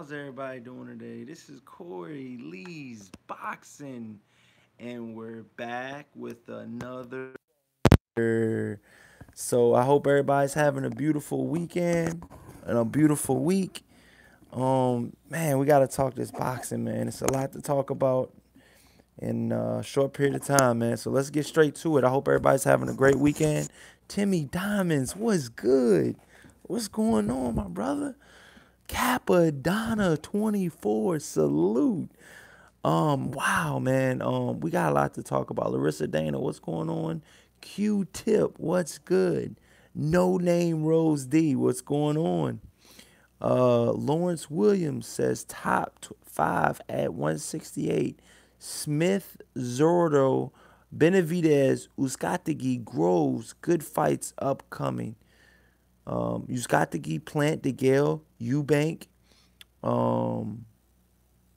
How's everybody doing today? This is Corey Lee's Boxing, and we're back with another. So I hope everybody's having a beautiful weekend and a beautiful week. Man, we gotta talk this boxing, man. It's a lot to talk about in a short period of time, man. So let's get straight to it. I hope everybody's having a great weekend. Timmy Diamonds, what's good? What's going on, my brother? Capadonna 24, salute. Wow, man. We got a lot to talk about. Larissa Dana, what's going on? Q-Tip, what's good? No Name Rose D, what's going on? Lawrence Williams says top 5 at 168. Smith, Zordo, Benavidez, Uzcategui, Groves, good fights upcoming. Uzcategui, Plant, DeGale, Eubank, Darrell,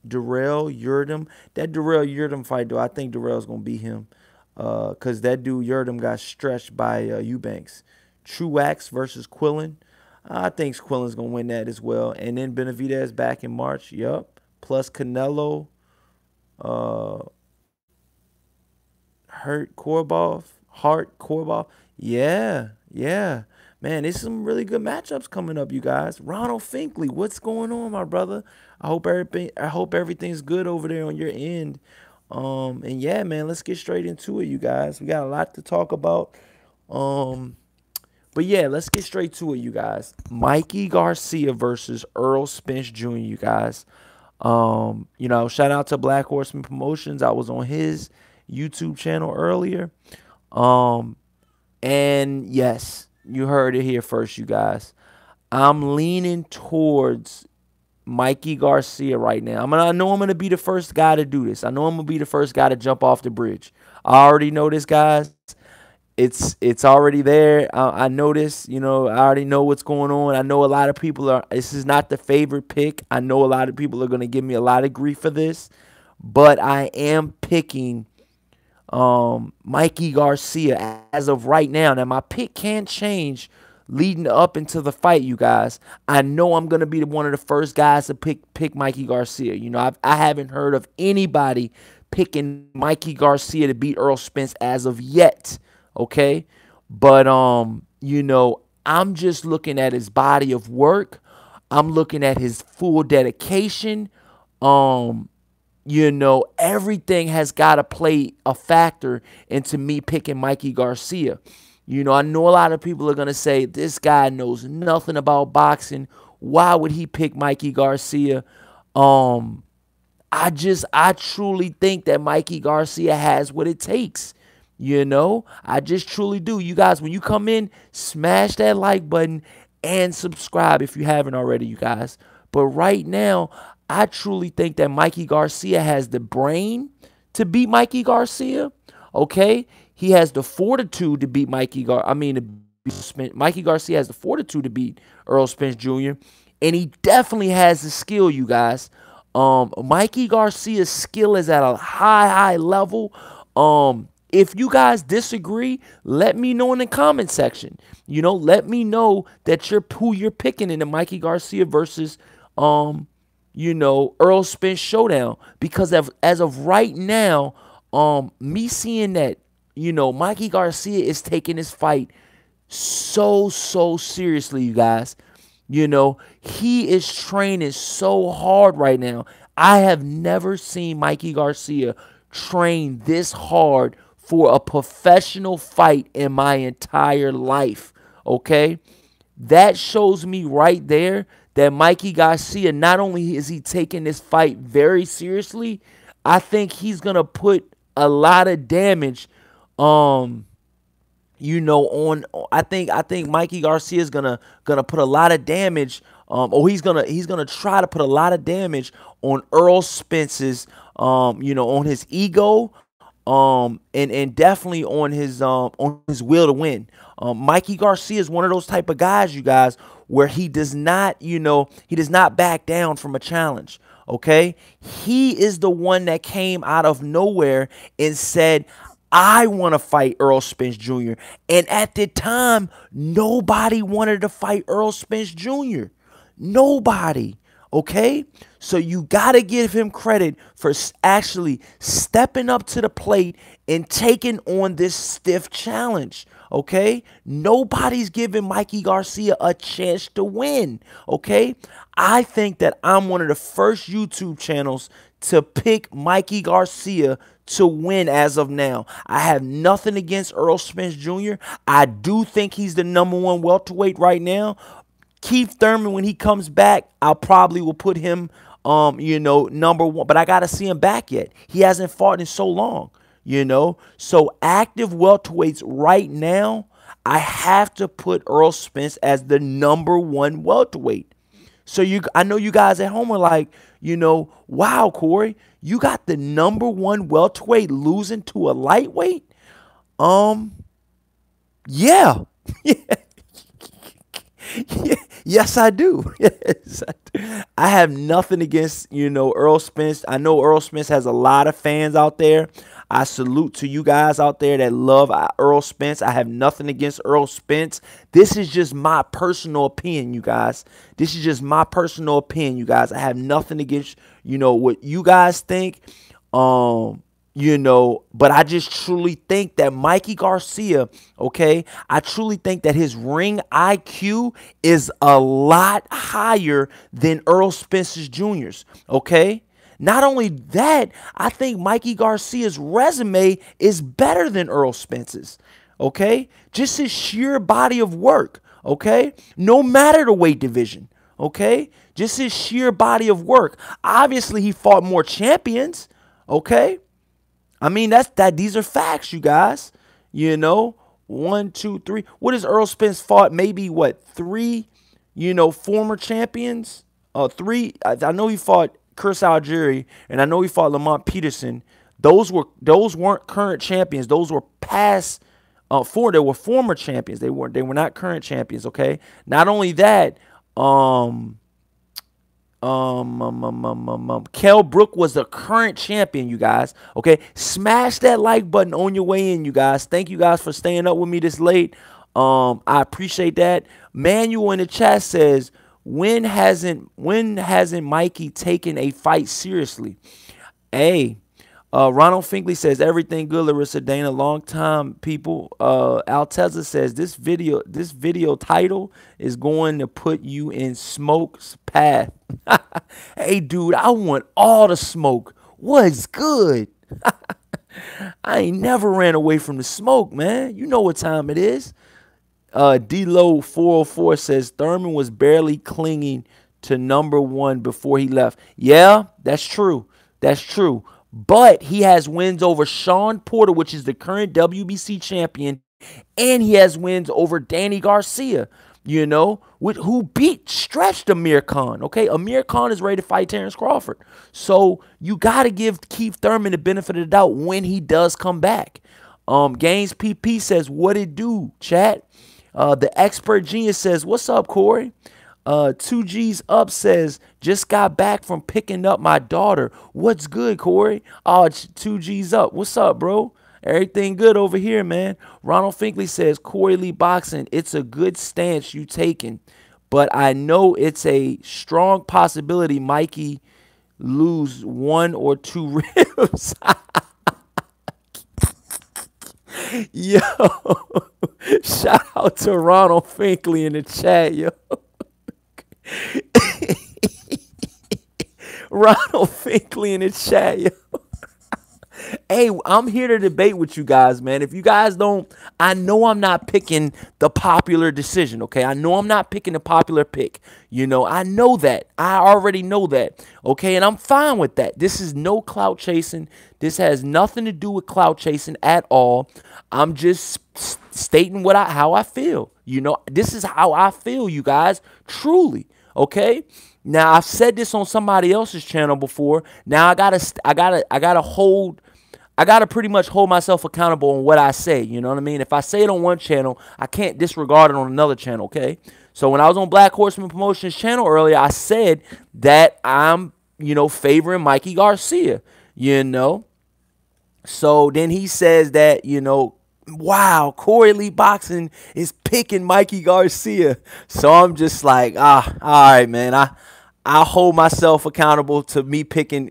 Yurdam. That Darrell Yurdam fight, though, I think Darrell's going to beat him. Because that dude Yurdam got stretched by Eubanks. Truax versus Quillen. I think Quillen's going to win that as well. And then Benavidez back in March. Yup. Plus Canelo. Hart Korobov. Yeah. Man, there's some really good matchups coming up, you guys. Ronald Finkley, what's going on, my brother? I hope everything's good over there on your end. And yeah, man, let's get straight into it, you guys. We got a lot to talk about. But yeah, let's get straight to it, you guys. Mikey Garcia versus Errol Spence Jr., you guys. Shout out to Black Horseman Promotions. I was on his YouTube channel earlier. And yes, you heard it here first, you guys. I'm leaning towards Mikey Garcia right now. I know I'm gonna be the first guy to do this. I know I'm gonna be the first guy to jump off the bridge. I already know this, guys. It's already there. I know this. I already know what's going on. I know a lot of people are. This is not the favorite pick. I know a lot of people are gonna give me a lot of grief for this, but I am picking Mikey Garcia as of right now. Now my pick can change leading up into the fight, you guys. I know I'm gonna be one of the first guys to pick Mikey Garcia. I haven't heard of anybody picking Mikey Garcia to beat Errol Spence as of yet. Okay, but I'm just looking at his body of work. I'm looking at his full dedication. Everything has got to play a factor into me picking Mikey Garcia. I know a lot of people are going to say, this guy knows nothing about boxing. Why would he pick Mikey Garcia? I truly think that Mikey Garcia has what it takes. I just truly do. You guys, when you come in, smash that like button and subscribe if you haven't already, you guys. But right now, I truly think that Mikey Garcia has the brain to beat Mikey Garcia. Okay, he has the fortitude to beat Mikey Garcia has the fortitude to beat Errol Spence Jr. And he definitely has the skill, you guys. Mikey Garcia's skill is at a high level. If you guys disagree, let me know in the comment section. Let me know that who you're picking in the Mikey Garcia versus Errol Spence showdown. Because as of right now, me seeing that, Mikey Garcia is taking this fight so seriously, you guys. He is training so hard right now. I have never seen Mikey Garcia train this hard for a professional fight in my entire life. Okay, that shows me right there that Mikey Garcia, not only is he taking this fight very seriously, I think he's gonna put a lot of damage. I think Mikey Garcia is gonna put a lot of damage. He's gonna try to put a lot of damage on Errol Spence's, on his ego. And definitely on his will to win. Mikey Garcia is one of those type of guys, you guys, where he does not back down from a challenge. Okay, he is the one that came out of nowhere and said, I want to fight Errol Spence Jr. And at the time, nobody wanted to fight Errol Spence Jr. Nobody. Okay? So you got to give him credit for actually stepping up to the plate and taking on this stiff challenge. Okay? Nobody's giving Mikey Garcia a chance to win. Okay? I think that I'm one of the first YouTube channels to pick Mikey Garcia to win as of now. I have nothing against Errol Spence Jr. I do think he's the #1 welterweight right now. Keith Thurman, when he comes back, I probably will put him, #1. But I got to see him back yet. He hasn't fought in so long, So active welterweights right now, I have to put Errol Spence as the #1 welterweight. So I know you guys at home are like, wow, Corey, you got the #1 welterweight losing to a lightweight? Yeah. Yes, I do. Yes, I have nothing against, Errol Spence. I know Errol Spence has a lot of fans out there. I salute to you guys out there that love Errol Spence. I have nothing against Errol Spence. This is just my personal opinion, you guys. This is just my personal opinion, you guys. I have nothing against, what you guys think. But I just truly think that Mikey Garcia, okay, I truly think that his ring IQ is a lot higher than Errol Spence Jr.'s, okay? Not only that, I think Mikey Garcia's resume is better than Errol Spence's, okay? Just his sheer body of work, okay? No matter the weight division, okay? Just his sheer body of work. Obviously, he fought more champions, okay? I mean, these are facts, you guys. 1, 2, 3. What has Errol Spence fought? Maybe what, 3, former champions? 3. I know he fought Chris Algieri, and I know he fought Lamont Peterson. Those weren't current champions. Those were past they were former champions. They were not current champions, okay? Not only that, Kell Brook was the current champion, you guys. Okay, smash that like button on your way in, you guys. Thank you guys for staying up with me this late. I appreciate that. Manuel in the chat says, when hasn't Mikey taken a fight seriously? Hey, Ronald Finkley says, everything good, Larissa Dana. Long time, people. Alteza says, this video title is going to put you in smoke's path. Hey, dude, I want all the smoke. What's good? I ain't never ran away from the smoke, man. You know what time it is. D-Lo 404 says, Thurman was barely clinging to #1 before he left. Yeah, that's true. That's true. But he has wins over Sean Porter, which is the current WBC champion, and he has wins over Danny Garcia, who stretched Amir Khan. Okay, Amir Khan is ready to fight Terrence Crawford. So you got to give Keith Thurman the benefit of the doubt when he does come back. Gaines PP says, what it do, chat? The expert genius says, what's up, Corey? 2G's up says, just got back from picking up my daughter. What's good, Corey? Oh, 2G's up. What's up, bro? Everything good over here, man. Ronald Finkley says, Corey Lee Boxing, it's a good stance you taking, but I know it's a strong possibility Mikey lose 1 or 2 ribs. Yo, shout out to Ronald Finkley in the chat, yo. Ronald Finkley in the chat, yo. Hey, I'm here to debate with you guys, man. If you guys don't, I know I'm not picking the popular decision, okay? I know I'm not picking the popular pick. I know that. I already know that, okay? And I'm fine with that. This is no clout chasing. This has nothing to do with clout chasing at all. I'm just stating how I feel. This is how I feel, you guys, truly, okay? Now, I've said this on somebody else's channel before. Now I gotta pretty much hold myself accountable on what I say. You know what I mean? If I say it on one channel, I can't disregard it on another channel, okay? So when I was on Black Horseman Promotions channel earlier, I said that I'm, favoring Mikey Garcia, So then he says that, wow, Corey Lee Boxing is picking Mikey Garcia. So I'm just like, all right, man. I hold myself accountable to me picking,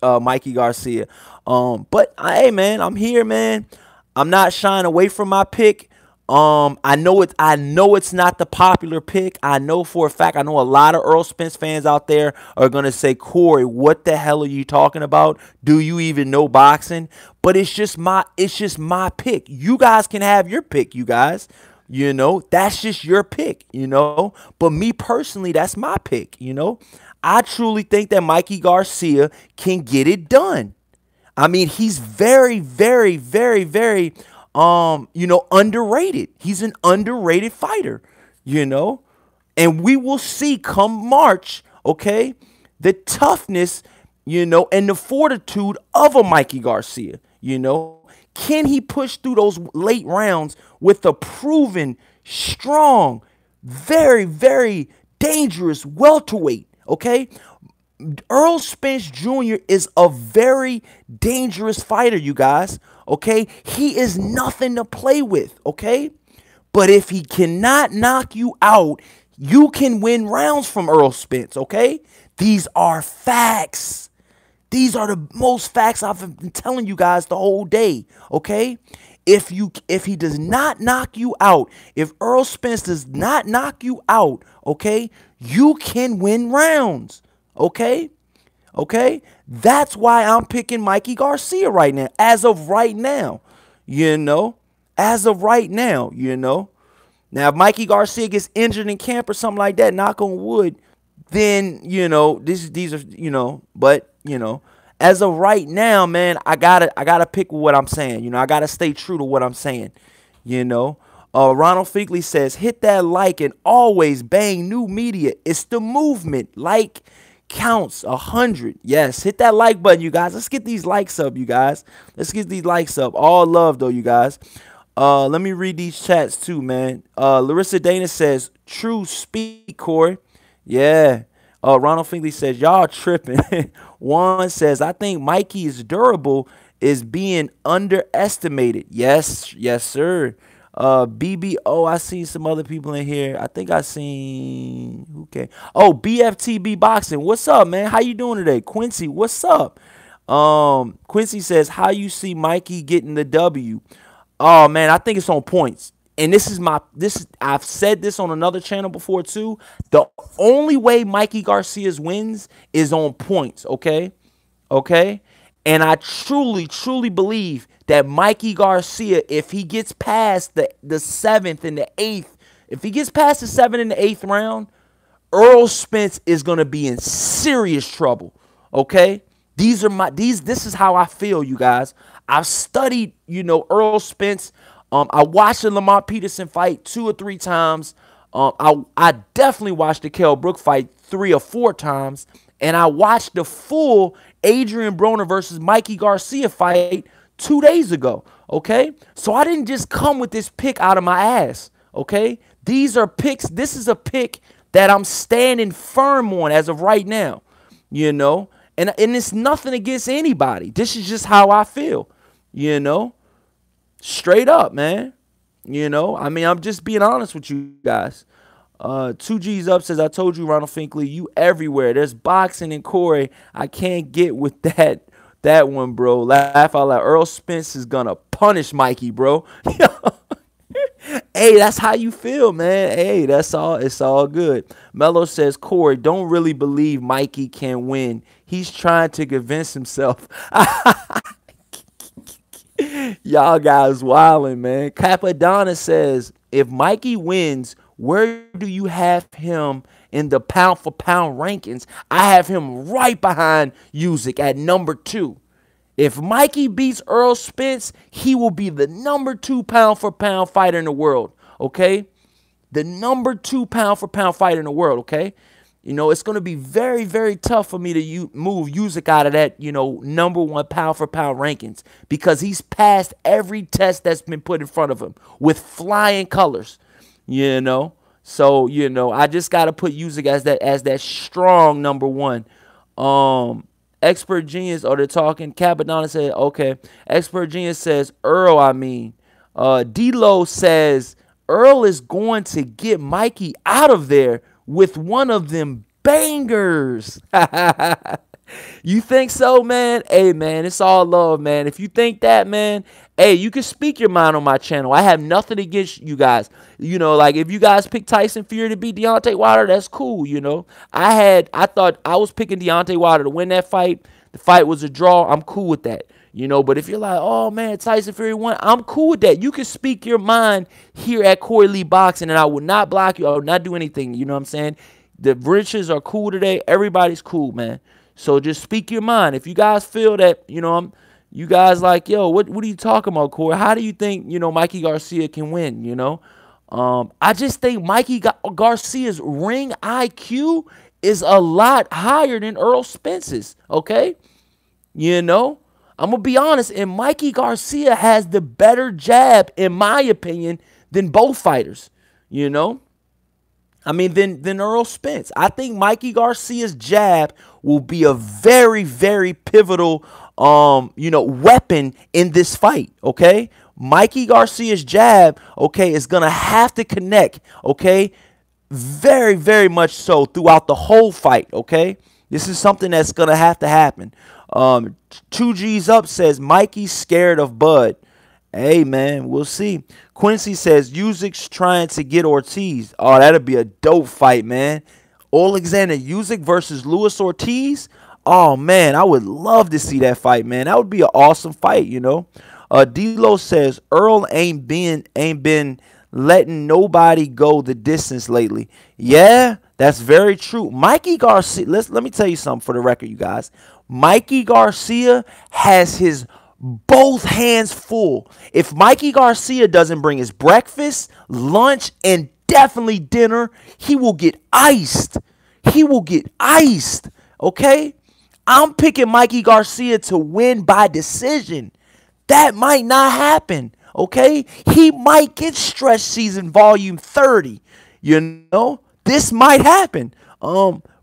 Mikey Garcia. But hey, man, I'm here, man. I'm not shying away from my pick. I know it. I know it's not the popular pick. I know for a fact. I know a lot of Errol Spence fans out there are gonna say, Corey, what the hell are you talking about? Do you even know boxing? But it's just my pick. You guys can have your pick, you guys. That's just your pick, But me personally, that's my pick, I truly think that Mikey Garcia can get it done. I mean, he's very, very, very, very, underrated. He's an underrated fighter, and we will see come March, okay, the toughness, and the fortitude of a Mikey Garcia, Can he push through those late rounds with a proven, strong, very, very dangerous welterweight, okay? Errol Spence Jr. is a very dangerous fighter, you guys, okay? He is nothing to play with, okay? But if he cannot knock you out, you can win rounds from Errol Spence, okay? These are facts. These are the most facts I've been telling you guys the whole day, okay? If he does not knock you out, if Errol Spence does not knock you out, okay, you can win rounds. Okay? Okay? That's why I'm picking Mikey Garcia right now. As of right now. As of right now, Now, if Mikey Garcia gets injured in camp or something like that, knock on wood, then, these are, but, as of right now, man, I gotta pick what I'm saying. I gotta stay true to what I'm saying. Ronald Finkley says, hit that like and always bang new media. It's the movement. Like counts 100. Yes, hit that like button, you guys. Let's get these likes up, you guys. Let's get these likes up. All love, though, you guys. Let me read these chats, too, man. Larissa Dana says, true speak, Corey. Yeah. Ronald Finkley says, y'all tripping. Juan says, I think Mikey is durable, is being underestimated. Yes, yes, sir. BBO, I see some other people in here. I think I seen, okay. Oh, BFTB Boxing. What's up, man? How you doing today? Quincy, what's up? Quincy says, how you see Mikey getting the W? Oh, man, I think it's on points. And I've said this on another channel before too. The only way Mikey Garcia's wins is on points, okay? Okay? And I truly, truly believe that Mikey Garcia, if he gets past the 7th and the 8th, if he gets past the 7th and the 8th round, Errol Spence is going to be in serious trouble, okay? This is how I feel, you guys. I've studied, Errol Spence. I watched the Lamont Peterson fight 2 or 3 times. I definitely watched the Kell Brook fight 3 or 4 times. And I watched the full Adrian Broner versus Mikey Garcia fight 2 days ago, okay? So I didn't just come with this pick out of my ass, okay? These are picks. This is a pick that I'm standing firm on as of right now, And it's nothing against anybody. This is just how I feel, Straight up, man. I mean, I'm just being honest with you guys. 2G's up says, I told you, Ronald Finkley, you everywhere. There's boxing and Corey. I can't get with that one, bro. Laugh out loud. Errol Spence is gonna punish Mikey, bro. Hey, that's how you feel, man. Hey, that's all. It's all good. Mello says, Corey, don't really believe Mikey can win. He's trying to convince himself. Y'all guys wildin', man. Capadonna says, if Mikey wins, where do you have him in the pound-for-pound rankings? I have him right behind Usyk at number 2. If Mikey beats Errol Spence, he will be the number 2 pound-for-pound fighter in the world, okay? The number 2 pound-for-pound fighter in the world, okay? It's going to be very, very tough for me to move Usyk out of that, number 1 pound-for-pound rankings because he's passed every test that's been put in front of him with flying colors, So, I just got to put Usyk as that strong number 1. Expert Genius, they're talking. Capadonna said, okay. Expert Genius says, Earl, D-Lo says, Earl is going to get Mikey out of there with one of them bangers. You think so, man? Hey, man, it's all love, man. If you think that, man, hey, you can speak your mind on my channel. I have nothing against you guys. You know, like if you guys pick Tyson Fury to beat Deontay Wilder, that's cool, you know. I thought I was picking Deontay Wilder to win that fight. The fight was a draw. I'm cool with that. You know, but if you're like, oh, man, Tyson Fury won, I'm cool with that. You can speak your mind here at Corey Lee Boxing, and I will not block you. I will not do anything. You know what I'm saying? The riches are cool today. Everybody's cool, man. So just speak your mind. If you guys feel that, you know, you guys like, yo, what are you talking about, Corey? How do you think, you know, Mikey Garcia can win, you know? I just think Mikey Garcia's ring IQ is a lot higher than Errol Spence's, okay? You know? I'm going to be honest, and Mikey Garcia has the better jab, in my opinion, than both fighters, you know? I mean, than Errol Spence. I think Mikey Garcia's jab will be a very, very pivotal, you know, weapon in this fight, okay? Mikey Garcia's jab, okay, is going to have to connect, okay? Very, very much so throughout the whole fight, okay? This is something that's going to happen. 2G's Up says, Mikey's scared of Bud. Hey, man, we'll see. Quincy says, Usyk's trying to get Ortiz. Oh, that'd be a dope fight, man. Alexander Usyk versus Luis Ortiz. Oh, man, I would love to see that fight, man. That would be an awesome fight, you know. D-Lo says, Earl ain't been letting nobody go the distance lately. Yeah, that's very true. Mikey Garcia, let me tell you something for the record, you guys. Mikey Garcia has his both hands full. If Mikey Garcia doesn't bring his breakfast, lunch, and definitely dinner, he will get iced. He will get iced, okay? I'm picking Mikey Garcia to win by decision. That might not happen, okay? He might get Stretch Season Volume 30, you know? This might happen.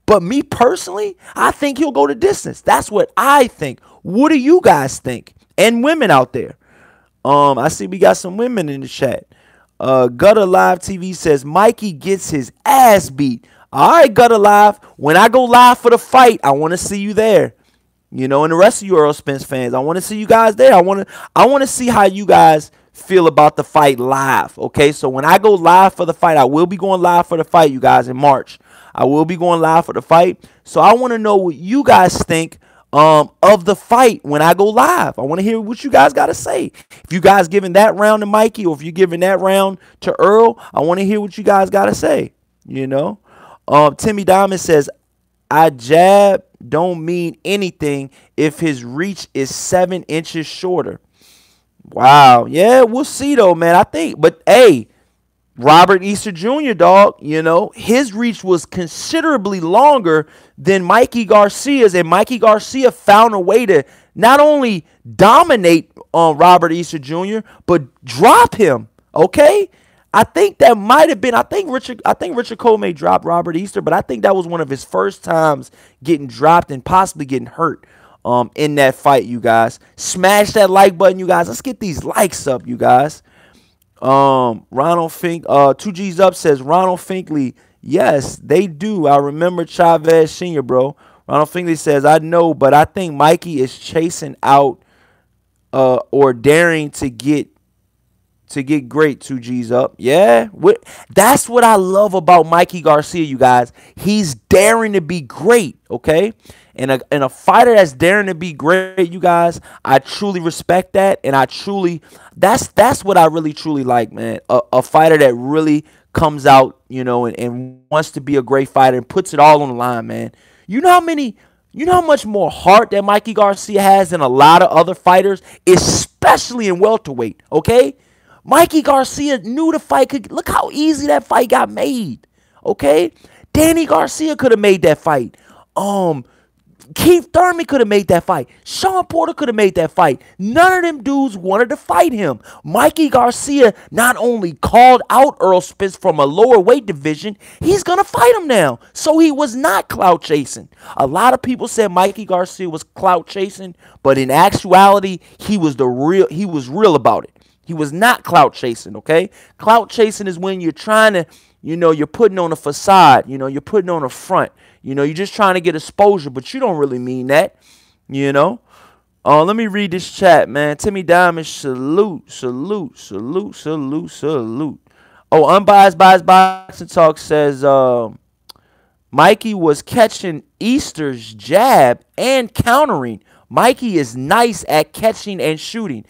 But me personally, I think he'll go the distance. That's what I think. What do you guys think? And women out there. I see we got some women in the chat. Gutter Live TV says, Mikey gets his ass beat. All right, Gutter Live. When I go live for the fight, I want to see you there. You know, and the rest of you Errol Spence fans, I want to see you guys there. I want to see how you guys feel about the fight live. Okay, so when I go live for the fight, I will be going live for the fight, you guys, in March. I will be going live for the fight. So I want to know what you guys think of the fight when I go live. I want to hear what you guys got to say. If you guys giving that round to Mikey, or if you're giving that round to Earl, I want to hear what you guys got to say. You know, Timmy Diamond says, I jab don't mean anything if his reach is 7 inches shorter. Wow. Yeah, we'll see though, man. I think, but hey, Robert Easter Jr., dog, you know, his reach was considerably longer than Mikey Garcia's, and Mikey Garcia found a way to not only dominate Robert Easter Jr., but drop him, okay? I think that might have been, I think Richard Cole may drop Robert Easter, but I think that was one of his first times getting dropped and possibly getting hurt in that fight, you guys. Smash that like button, you guys. Let's get these likes up, you guys. Ronald Fink, 2G's Up says, Ronald Finkley, yes, they do. I remember Chavez Sr., bro. Ronald Finkley says, I know, but I think Mikey is chasing out or daring to get great. 2G's Up. Yeah, that's what I love about Mikey Garcia, you guys. He's daring to be great, okay? And a fighter that's daring to be great, you guys, I truly respect that. And I truly, that's what I really truly like, man. A fighter that really comes out, you know, and wants to be a great fighter and puts it all on the line, man. You know how much more heart that Mikey Garcia has than a lot of other fighters, especially in welterweight, okay? Mikey Garcia knew the fight could, look how easy that fight got made, okay? Danny Garcia could have made that fight. Keith Thurman could have made that fight. Sean Porter could have made that fight. None of them dudes wanted to fight him. Mikey Garcia not only called out Errol Spence from a lower weight division, he's going to fight him now. So he was not clout chasing. A lot of people said Mikey Garcia was clout chasing, but in actuality, he was real about it. He was not clout chasing, okay? Clout chasing is when you're trying to, you know, you're putting on a facade, you know, you're putting on a front. You know, you're just trying to get exposure, but you don't really mean that. You know. Let me read this chat, man. Timmy Diamond, salute, salute, salute, salute, salute. Oh, Unbiased Biased Boxing Talk says Mikey was catching Easter's jab and countering. Mikey is nice at catching and shooting.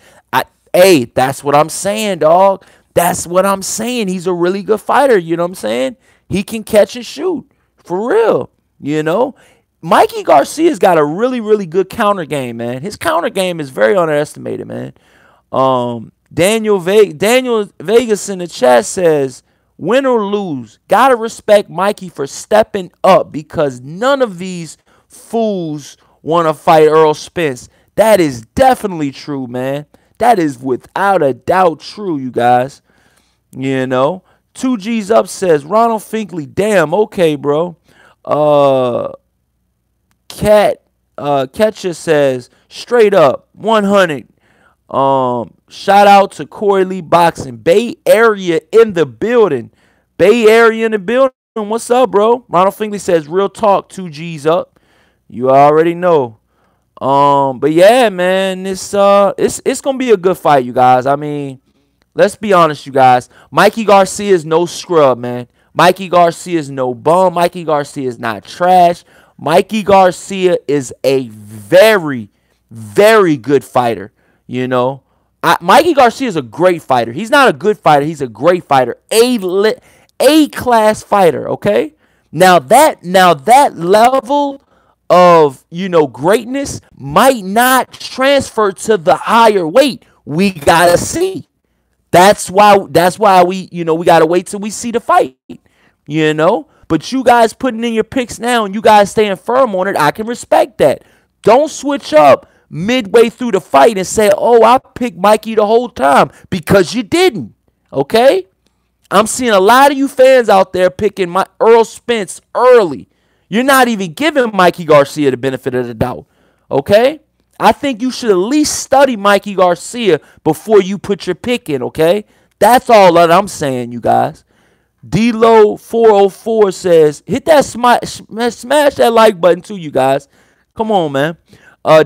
Hey, that's what I'm saying, dog. That's what I'm saying. He's a really good fighter, you know what I'm saying? He can catch and shoot, for real, you know? Mikey Garcia's got a really, really good counter game, man. His counter game is very underestimated, man. Daniel Vegas in the chat says, win or lose, gotta respect Mikey for stepping up because none of these fools want to fight Errol Spence. That is definitely true, man. That is without a doubt true, you guys. You know, 2G's up says Ronald Finkley. Damn, okay, bro. Ketcha says straight up 100. Shout out to Corey Lee Boxing. Bay Area in the building. Bay Area in the building. What's up, bro? Ronald Finkley says real talk. 2G's up. You already know. But yeah, man, it's gonna be a good fight, you guys. I mean, let's be honest, you guys. Mikey Garcia is no scrub, man. Mikey Garcia is no bum. Mikey Garcia is not trash. Mikey Garcia is a very, very good fighter. You know, Mikey Garcia is a great fighter. He's not a good fighter. He's a great fighter. A-class fighter. Okay. Now that level of, you know, greatness might not transfer to the higher weight. We gotta see. That's why we, you know, we gotta wait till we see the fight. You know, but you guys putting in your picks now and you guys staying firm on it, I can respect that. Don't switch up midway through the fight and say, oh, I picked Mikey the whole time, because you didn't. Okay? I'm seeing a lot of you fans out there picking Errol Spence early. You're not even giving Mikey Garcia the benefit of the doubt. Okay? I think you should at least study Mikey Garcia before you put your pick in, okay? That's all that I'm saying, you guys. D-Lo 404 says, hit that smash that like button too, you guys. Come on, man.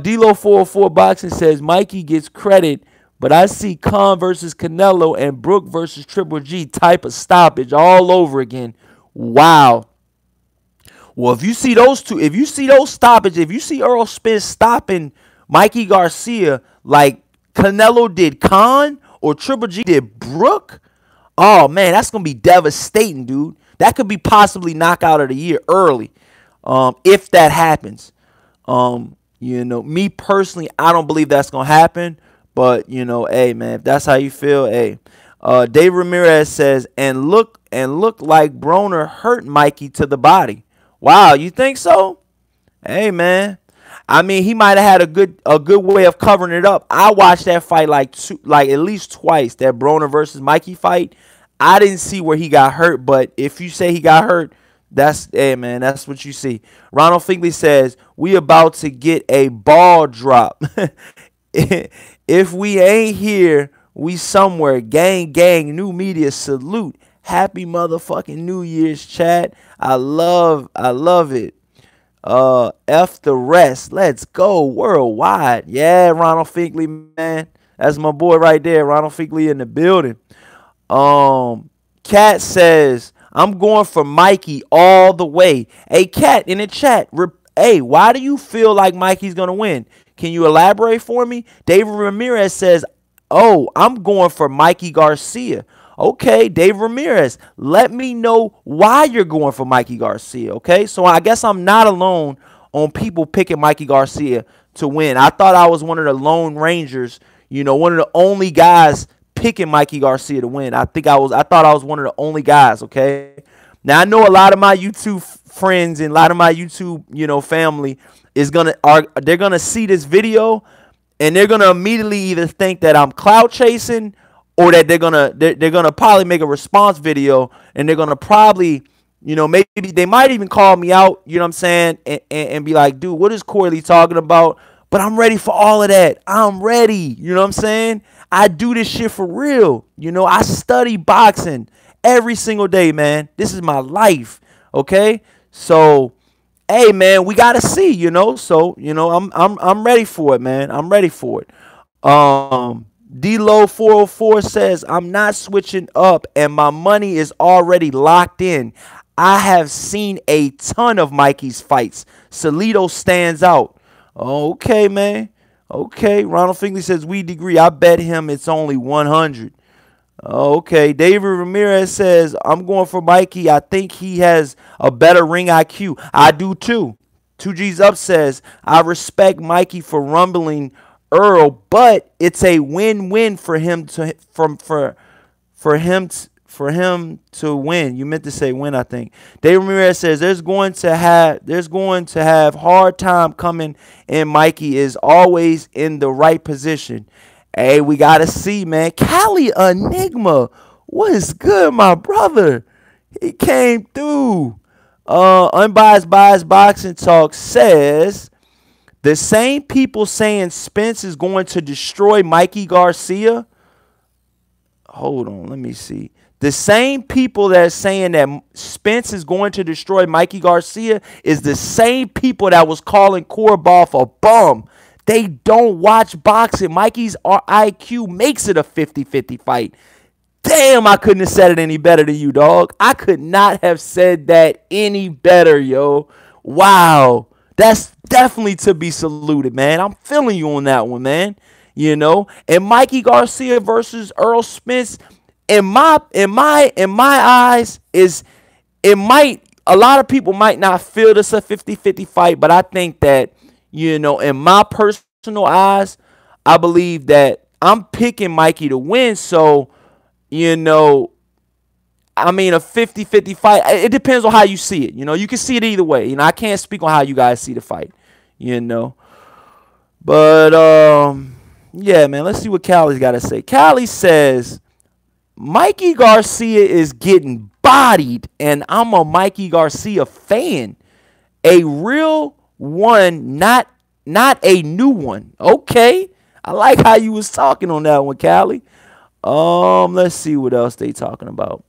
D-Lo 404 Boxing says, Mikey gets credit, but I see Khan versus Canelo and Brook versus Triple G type of stoppage all over again. Wow. Well, if you see those two, if you see those stoppages, if you see Errol Spence stopping Mikey Garcia like Canelo did Khan or Triple G did Brook, oh, man, that's going to be devastating, dude. That could be possibly knockout of the year early if that happens. You know, me personally, I don't believe that's going to happen. But, you know, hey, man, if that's how you feel, hey. Dave Ramirez says, and look like Broner hurt Mikey to the body. Wow, you think so? Hey, man. I mean, he might have had a good way of covering it up. I watched that fight like at least twice, that Broner versus Mikey fight. I didn't see where he got hurt, but if you say he got hurt, hey, man, that's what you see. Ronald Finkley says, we about to get a ball drop. If we ain't here, we somewhere. Gang, gang, new media, salute. Happy motherfucking New Year's, chat. I love it. F the rest. Let's go worldwide. Yeah, Ronald Finkley, man. That's my boy right there. Ronald Finkley in the building. Cat says, I'm going for Mikey all the way. Hey, Cat, in the chat, hey, why do you feel like Mikey's going to win? Can you elaborate for me? David Ramirez says, oh, I'm going for Mikey Garcia. Okay, Dave Ramirez, let me know why you're going for Mikey Garcia, okay? So I guess I'm not alone on people picking Mikey Garcia to win. I thought I was one of the Lone Rangers, you know, one of the only guys picking Mikey Garcia to win. I thought I was one of the only guys, okay? Now, I know a lot of my YouTube friends and a lot of my YouTube, you know, family they're going to see this video and they're going to immediately either think that I'm clout chasing or that they're gonna probably make a response video and they're gonna probably, you know, maybe they might even call me out, you know what I'm saying, and be like, dude, what is Corley talking about? But I'm ready for all of that. I'm ready. You know what I'm saying? I do this shit for real. You know, I study boxing every single day, man. This is my life. Okay? So hey man, we gotta see, So, I'm ready for it, man. I'm ready for it. D-Low 404 says, I'm not switching up and my money is already locked in. I have seen a ton of Mikey's fights. Salido stands out. Okay, man. Okay. Ronald Finkley says, we degree. I bet him it's only 100. Okay. David Ramirez says, I'm going for Mikey. I think he has a better ring IQ. I do too. 2G's Up says, I respect Mikey for rumbling Earl, but it's a win-win for him to win. You meant to say win, I think. David Ramirez says there's going to have hard time coming, and Mikey is always in the right position. Hey, we gotta see, man. Cali Enigma, what is good, my brother? He came through. Unbiased Biased Boxing Talk says the same people saying Spence is going to destroy Mikey Garcia. Hold on, let me see. The same people that are saying that Spence is going to destroy Mikey Garcia is the same people that was calling Korobov a bum. They don't watch boxing. Mikey's IQ makes it a 50-50 fight. Damn, I couldn't have said it any better than you, dog. I could not have said that any better, yo. Wow. That's definitely to be saluted, man. I'm feeling you on that one, man. And Mikey Garcia versus Errol Spence, in my eyes, a lot of people might not feel this a 50-50 fight, but I think that, in my personal eyes, I believe that I'm picking Mikey to win. So, a 50-50 fight, it depends on how you see it. You can see it either way. I can't speak on how you guys see the fight, But, yeah, man, let's see what Callie's got to say. Callie says, Mikey Garcia is getting bodied, and I'm a Mikey Garcia fan. A real one, not a new one. Okay. I like how you was talking on that one, Callie. Let's see what else they talking about.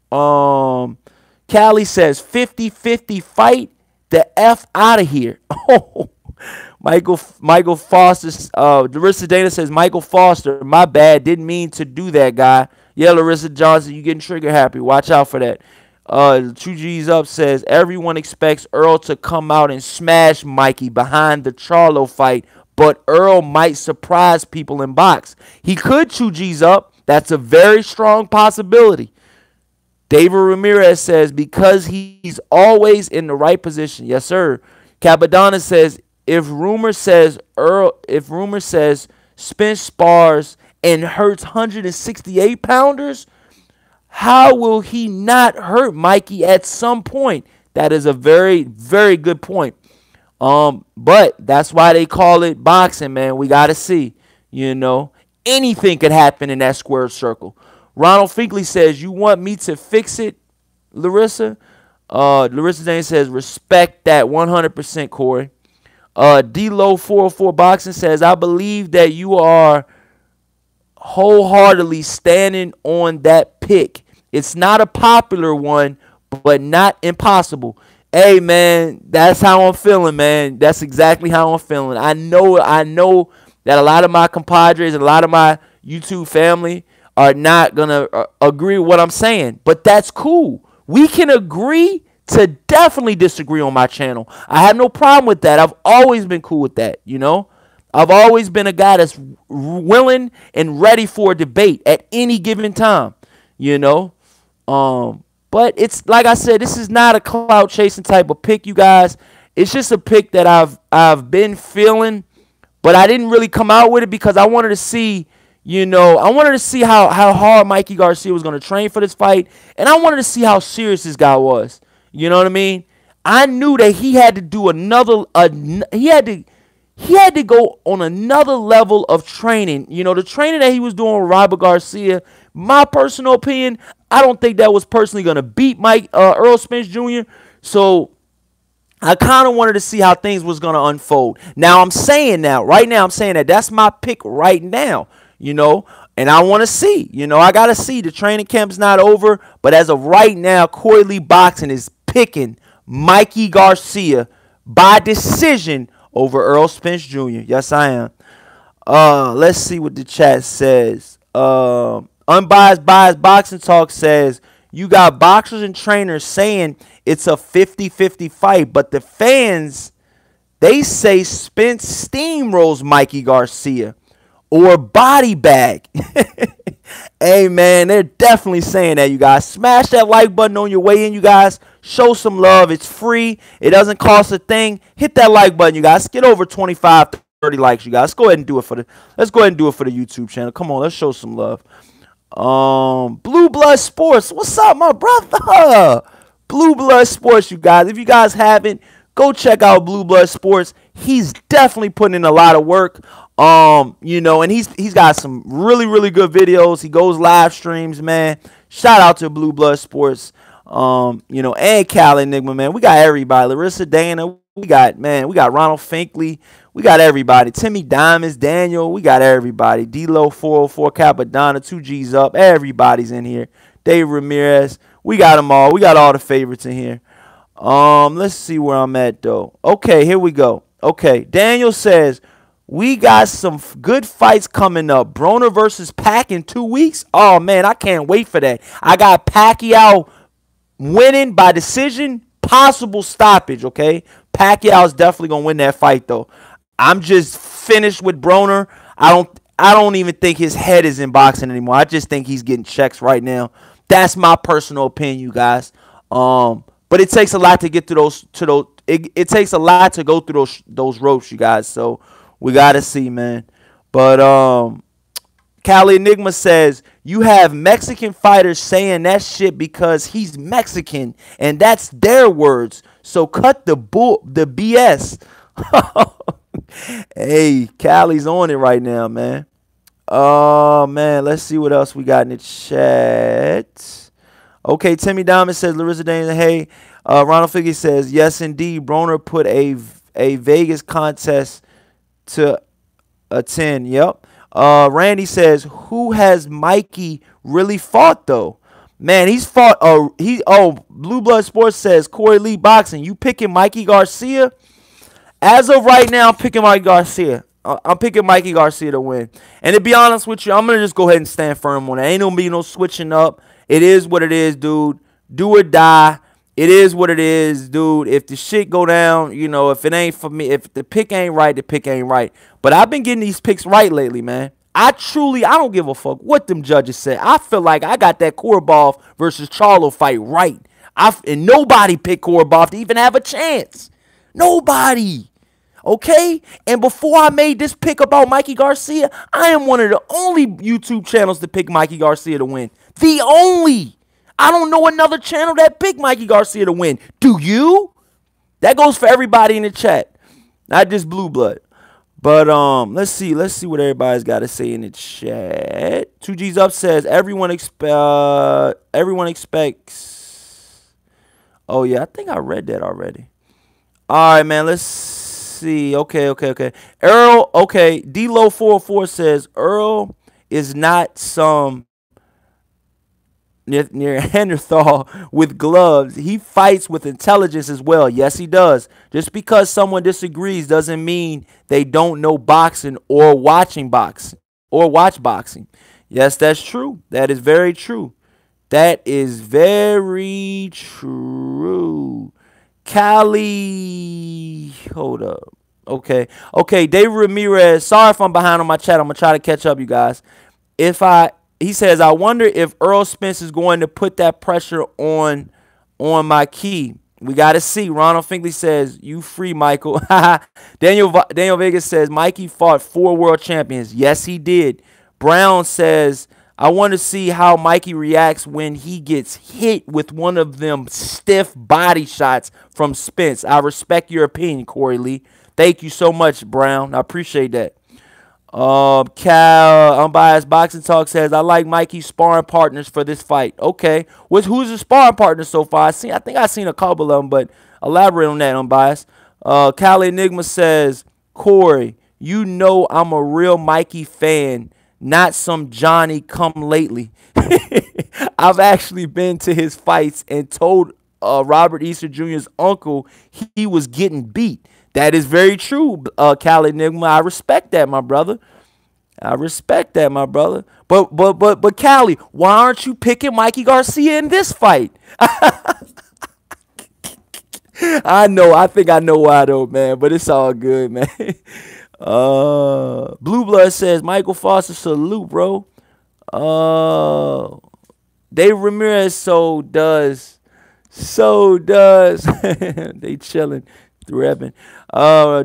Callie says 50-50 fight the F out of here. Oh, Michael Foster, Larissa Dana says, Michael Foster, my bad, didn't mean to do that, guy. Yeah, Larissa Johnson, you getting trigger happy. Watch out for that. 2G's Up says, everyone expects Earl to come out and smash Mikey behind the Charlo fight, but Earl might surprise people in box. He could, 2G's Up. That's a very strong possibility. David Ramirez says, because he's always in the right position. Yes, sir. Capadonna says, if rumor says Spence spars and hurts 168 pounders, how will he not hurt Mikey at some point? That is a very, very good point. But that's why they call it boxing, man. We got to see, anything could happen in that square circle. Ronald Finkley says, you want me to fix it, Larissa? Larissa Dane says, respect that 100%, Corey. D-Low 404 Boxing says, I believe that you are wholeheartedly standing on that pick. It's not a popular one, but not impossible. Hey, man, that's how I'm feeling, man. That's exactly how I'm feeling. I know that a lot of my compadres and a lot of my YouTube family are not going to agree with what I'm saying, but that's cool. We can agree to definitely disagree on my channel. I have no problem with that. I've always been cool with that, I've always been a guy that's willing and ready for a debate at any given time, But it's like I said, this is not a clout chasing type of pick, you guys. It's just a pick that I've been feeling, but I didn't really come out with it because I wanted to see, how hard Mikey Garcia was going to train for this fight, and I wanted to see how serious this guy was. You know what I mean? I knew that he had to do he had to go on another level of training. The training that he was doing with Robert Garcia, my personal opinion, I don't think that was personally going to beat Errol Spence Jr. So I kind of wanted to see how things was going to unfold. Right now I'm saying that that's my pick right now, and I want to see, I got to see. The training camp's not over, but as of right now, Corey Lee Boxing is picking Mikey Garcia by decision over Errol Spence Jr. Yes, I am. Let's see what the chat says. Unbiased Biased Boxing Talk says, you got boxers and trainers saying it's a 50-50 fight, but the fans, they say Spence steamrolls Mikey Garcia or body bag. Hey, man, they're definitely saying that, you guys. Smash that like button on your way in, you guys. Show some love. It's free. It doesn't cost a thing. Hit that like button, you guys. Get over 25, 30 likes, you guys. Let's go ahead and do it for the YouTube channel. Come on, let's show some love. Blue Blood Sports. What's up, my brother? Blue Blood Sports, you guys. If you guys haven't, go check out Blue Blood Sports. He's definitely putting in a lot of work. You know, and he's got some really, really good videos. He goes live streams, man. Shout out to Blue Blood Sports. You know, and Cal Enigma, man. We got everybody. Larissa Dana. We got Ronald Finkley. We got everybody. Timmy Diamonds, Daniel. We got everybody. D-Lo 404, Capadonna, 2G's up. Everybody's in here. Dave Ramirez. We got them all. We got all the favorites in here. Let's see where I'm at, though. Okay, here we go. Okay, Daniel says, we got some good fights coming up. Broner versus Pac in 2 weeks. Oh, man, I can't wait for that. I got Pacquiao winning by decision, possible stoppage, okay? Pacquiao's definitely going to win that fight, though. I'm just finished with Broner. I don't even think his head is in boxing anymore. I just think he's getting checks right now. That's my personal opinion, you guys. But it takes a lot to get through it takes a lot to go through those ropes, you guys. So we gotta see, man. But Cali Enigma says, you have Mexican fighters saying that shit because he's Mexican, and that's their words. So cut the BS. Hey, Cali's on it right now, man. Oh, man, let's see what else we got in the chat. Okay, Timmy Diamond says, Larissa Dana, hey. Ronald Figgy says, yes, indeed. Broner put a Vegas contest to attend. Yep. Randy says, who has Mikey really fought, though? Man, he's fought. Blue Blood Sports says, Corey Lee Boxing. You picking Mikey Garcia? As of right now, I'm picking Mikey Garcia. I'm picking Mikey Garcia to win. And to be honest with you, I'm going to just go ahead and stand firm on it. Ain't going to be no switching up. It is what it is, dude. Do or die. It is what it is, dude. If the shit go down, you know, if it ain't for me, if the pick ain't right, the pick ain't right. But I've been getting these picks right lately, man. I don't give a fuck what them judges say. I feel like I got that Korobov versus Charlo fight right. And nobody picked Korobov to even have a chance. Nobody. Okay? And before I made this pick about Mikey Garcia, I am one of the only YouTube channels to pick Mikey Garcia to win. The only. I don't know another channel that picked Mikey Garcia to win. Do you? That goes for everybody in the chat. Not just Blue Blood. But let's see what everybody's got to say in the chat. 2G's up says everyone expects. Oh yeah, I think I read that already. All right, man. Let's see. Okay. Earl. Okay. D-Lo 404 says Earl is not some near Neanderthal with gloves. He fights with intelligence as well. Yes, he does. Just because someone disagrees doesn't mean they don't know boxing or watch boxing. Yes, that's true. That is very true. That is very true. Cali, hold up. Okay, David Ramirez. Sorry if I'm behind on my chat. I'm gonna try to catch up, you guys. He says, I wonder if Errol Spence is going to put that pressure on my key. We got to see. Ronald Finkley says, you free, Michael. Daniel Vegas says, Mikey fought 4 world champions. Yes, he did. Brown says, I want to see how Mikey reacts when he gets hit with one of them stiff body shots from Spence. I respect your opinion, Corey Lee. Thank you so much, Brown. I appreciate that. Cal Unbiased Boxing Talk says, I like Mikey's sparring partners for this fight. Okay. Who's the sparring partner so far? I think I've seen a couple of them, but elaborate on that, Unbiased. Cal Enigma says, Corey, you know I'm a real Mikey fan, not some Johnny come lately. I've actually been to his fights and told Robert Easter Jr.'s uncle, he was getting beat. That is very true, Cali Enigma. I respect that, my brother. I respect that, my brother. But Cali, why aren't you picking Mikey Garcia in this fight? I know. I think I know why though, man. But it's all good, man. Blue Blood says Michael Foster salute, bro. Dave Ramirez so does. They chilling through Evan.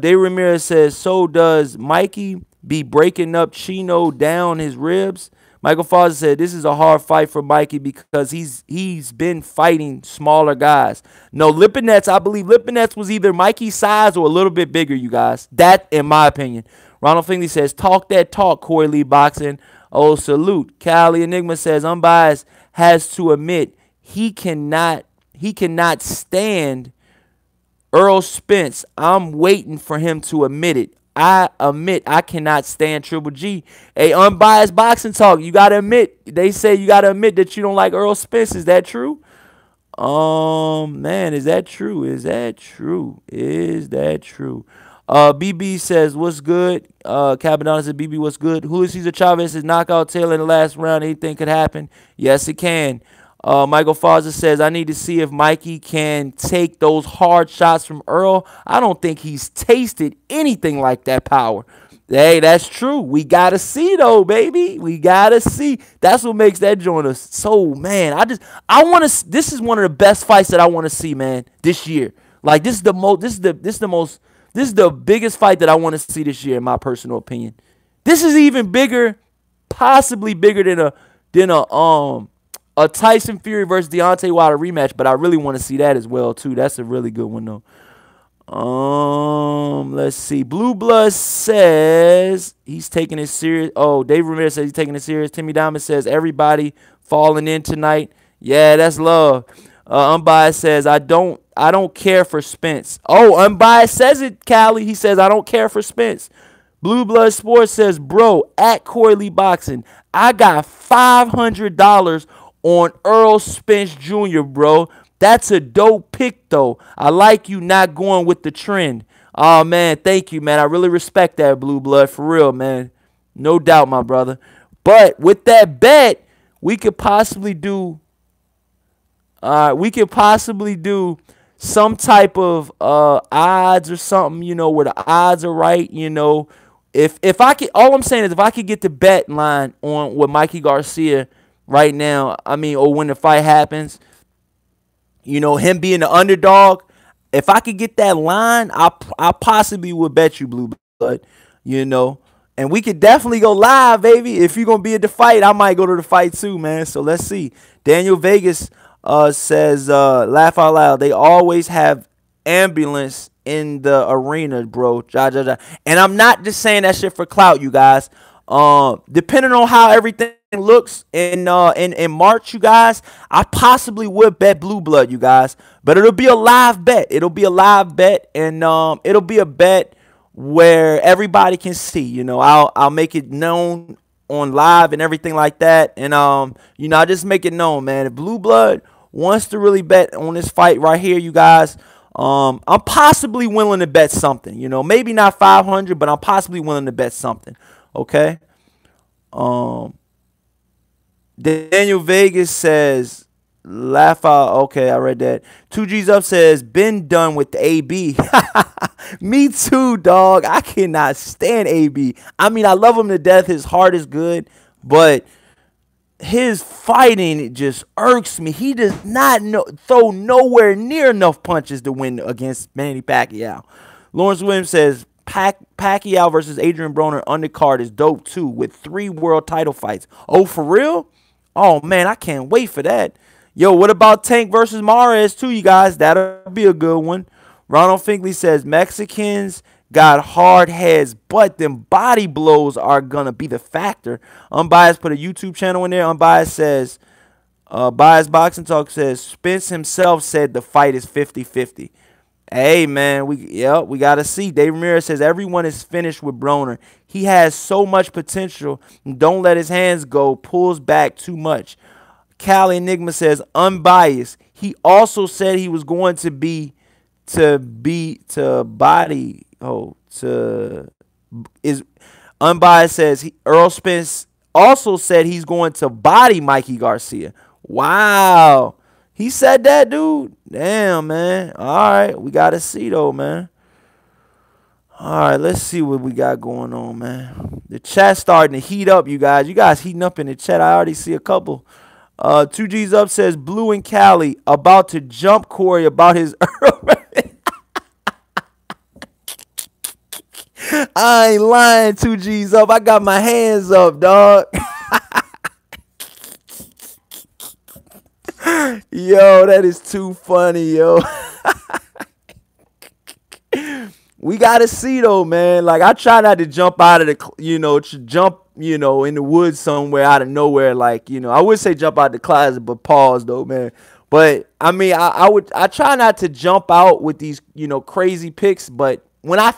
Dave Ramirez says so does Mikey be breaking up Chino down his ribs. Michael Foster said this is a hard fight for Mikey because he's been fighting smaller guys. No, Lipinets, I believe Lipinets was either Mikey's size or a little bit bigger, you guys. That, in my opinion. Ronald Finley says, talk that talk, Corey Lee Boxing. Oh, salute. Cali Enigma says, unbiased has to admit he cannot stand Errol Spence. I'm waiting for him to admit it. I admit I cannot stand Triple G. A unbiased boxing talk. You gotta admit. They say you gotta admit that you don't like Errol Spence. Is that true? Man, is that true? Is that true? Is that true? BB says, what's good? Cabadonna says, BB, what's good? Julio Cesar Chavez says, knockout Taylor in the last round. Anything could happen. Yes, it can. Michael Farza says, I need to see if Mikey can take those hard shots from Earl. I don't think he's tasted anything like that power. Hey, that's true. We got to see, though, baby. We got to see. That's what makes that joint so, man. I want to, this is one of the best fights that I want to see, man, this year. Like, this is the biggest fight that I want to see this year, in my personal opinion. This is even bigger, possibly bigger than a Tyson Fury versus Deontay Wilder rematch, but I really want to see that as well too. That's a really good one though. Let's see. Blue Blood says he's taking it serious. Oh, Dave Ramirez says he's taking it serious. Timmy Diamond says everybody falling in tonight. Yeah, that's love. Unbiased says I don't care for Spence. Oh, Unbiased says it, Cali. He says I don't care for Spence. Blue Blood Sports says, bro, at Corey Lee Boxing, I got $500 on Errol Spence Jr., bro. That's a dope pick, though. I like you not going with the trend. Oh, man, thank you, man. I really respect that, Blue Blood, for real, man. No doubt, my brother. But with that bet, we could possibly do some type of odds or something, you know, where the odds are right, you know. If I could, all I'm saying is if I could get the bet line on with Mikey Garcia right now, I mean, or when the fight happens, you know, him being the underdog, if I could get that line, I possibly would bet you, Blue Blood, you know. And we could definitely go live, baby. If you're going to be at the fight, I might go to the fight too, man. So let's see. Daniel Vegas says, laugh out loud, they always have ambulance in the arena, bro. And I'm not just saying that shit for clout, you guys. Depending on how everything looks in March, you guys, I possibly would bet Blue Blood, you guys, but it'll be a live bet. It'll be a live bet, and it'll be a bet where everybody can see. You know, I'll make it known on live and everything like that, and you know, I just make it known, man. If Blue Blood wants to really bet on this fight right here, you guys, I'm possibly willing to bet something. You know, maybe not 500, but I'm possibly willing to bet something. Okay. Daniel Vegas says, laugh out. Okay, I read that. 2G's up says, been done with the AB. Me too, dog. I cannot stand AB. I mean, I love him to death. His heart is good, but his fighting, it just irks me. He does not throw nowhere near enough punches to win against Manny Pacquiao. Lawrence Williams says, Pacquiao versus Adrian Broner undercard is dope too, with 3 world title fights. Oh, for real? Oh, man, I can't wait for that. Yo, what about Tank versus Mares too, you guys? That'll be a good one. Ronald Finkley says, Mexicans got hard heads, but them body blows are going to be the factor. Unbiased put a YouTube channel in there. Unbiased says, Biased Boxing Talk says, Spence himself said the fight is 50-50. Hey, man, we got to see. Dave Ramirez says, everyone is finished with Broner. He has so much potential. Don't let his hands go. Pulls back too much. Cali Enigma says, unbiased. He also said he was going to body. Oh, to is unbiased says Errol Spence also said he's going to body Mikey Garcia. Wow. He said that, dude? Damn, man. All right. We got to see, though, man. All right. Let's see what we got going on, man. The chat's starting to heat up, you guys. You guys heating up in the chat. I already see a couple. 2G's up says Blue and Cali about to jump Corey about his I ain't lying. 2G's up. I got my hands up, dog. Yo, that is too funny, yo. We gotta see though, man. Like I try not to jump out of the, in the woods somewhere out of nowhere. Like, I would say jump out the closet, but pause though, man. But I mean, I try not to jump out with these, crazy picks. But when I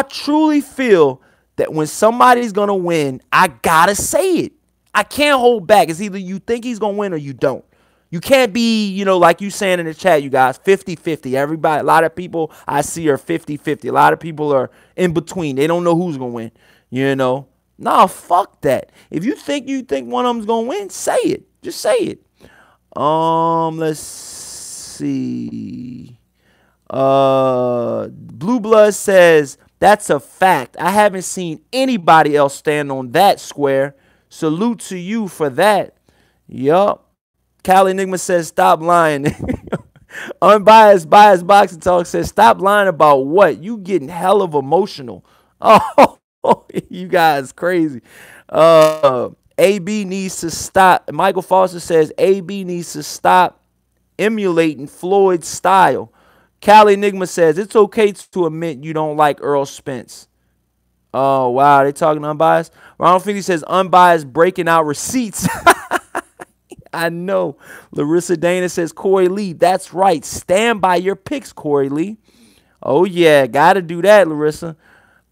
truly feel that when somebody's gonna win, I gotta say it. I can't hold back. It's either you think he's gonna win or you don't. You can't be, like you saying in the chat, you guys, 50-50. Everybody, a lot of people I see are 50-50. A lot of people are in between. They don't know who's going to win, Nah, fuck that. If you think one of them's going to win, say it. Just say it. Let's see. Blue Blood says, that's a fact. I haven't seen anybody else stand on that square. Salute to you for that. Yup. Cali Enigma says, stop lying. Unbiased Biased Boxing Talk says, stop lying about what? You getting hell of emotional. Oh, you guys crazy. AB needs to stop. Michael Foster says, AB needs to stop emulating Floyd's style. Cali Enigma says, it's okay to admit you don't like Errol Spence. Oh, wow. They talking unbiased? Ronald Finley says, unbiased breaking out receipts. I know. Larissa Dana says, Corey Lee, that's right. Stand by your picks, Corey Lee. Oh, yeah. Got to do that, Larissa.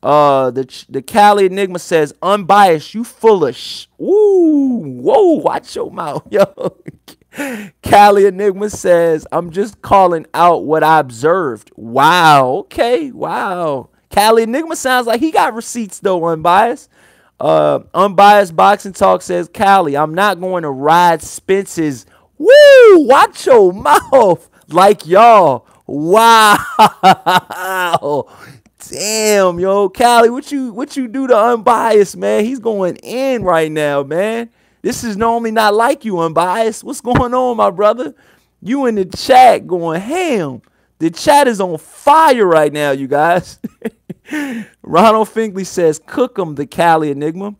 The Cali Enigma says, unbiased, you full of Ooh, whoa, watch your mouth, yo. Cali Enigma says, I'm just calling out what I observed. Wow, okay, wow. Cali Enigma sounds like he got receipts, though, unbiased. Unbiased Boxing Talk says, Cali, I'm not going to ride Spence's. Woo! Watch your mouth. Like y'all. Wow. Damn, yo. Cali, what you do to Unbiased, man? He's going in right now, man. This is normally not like you, Unbiased. What's going on, my brother? You in the chat going ham. The chat is on fire right now, you guys. Ronald Finkley says, cook 'em, the Cali Enigma.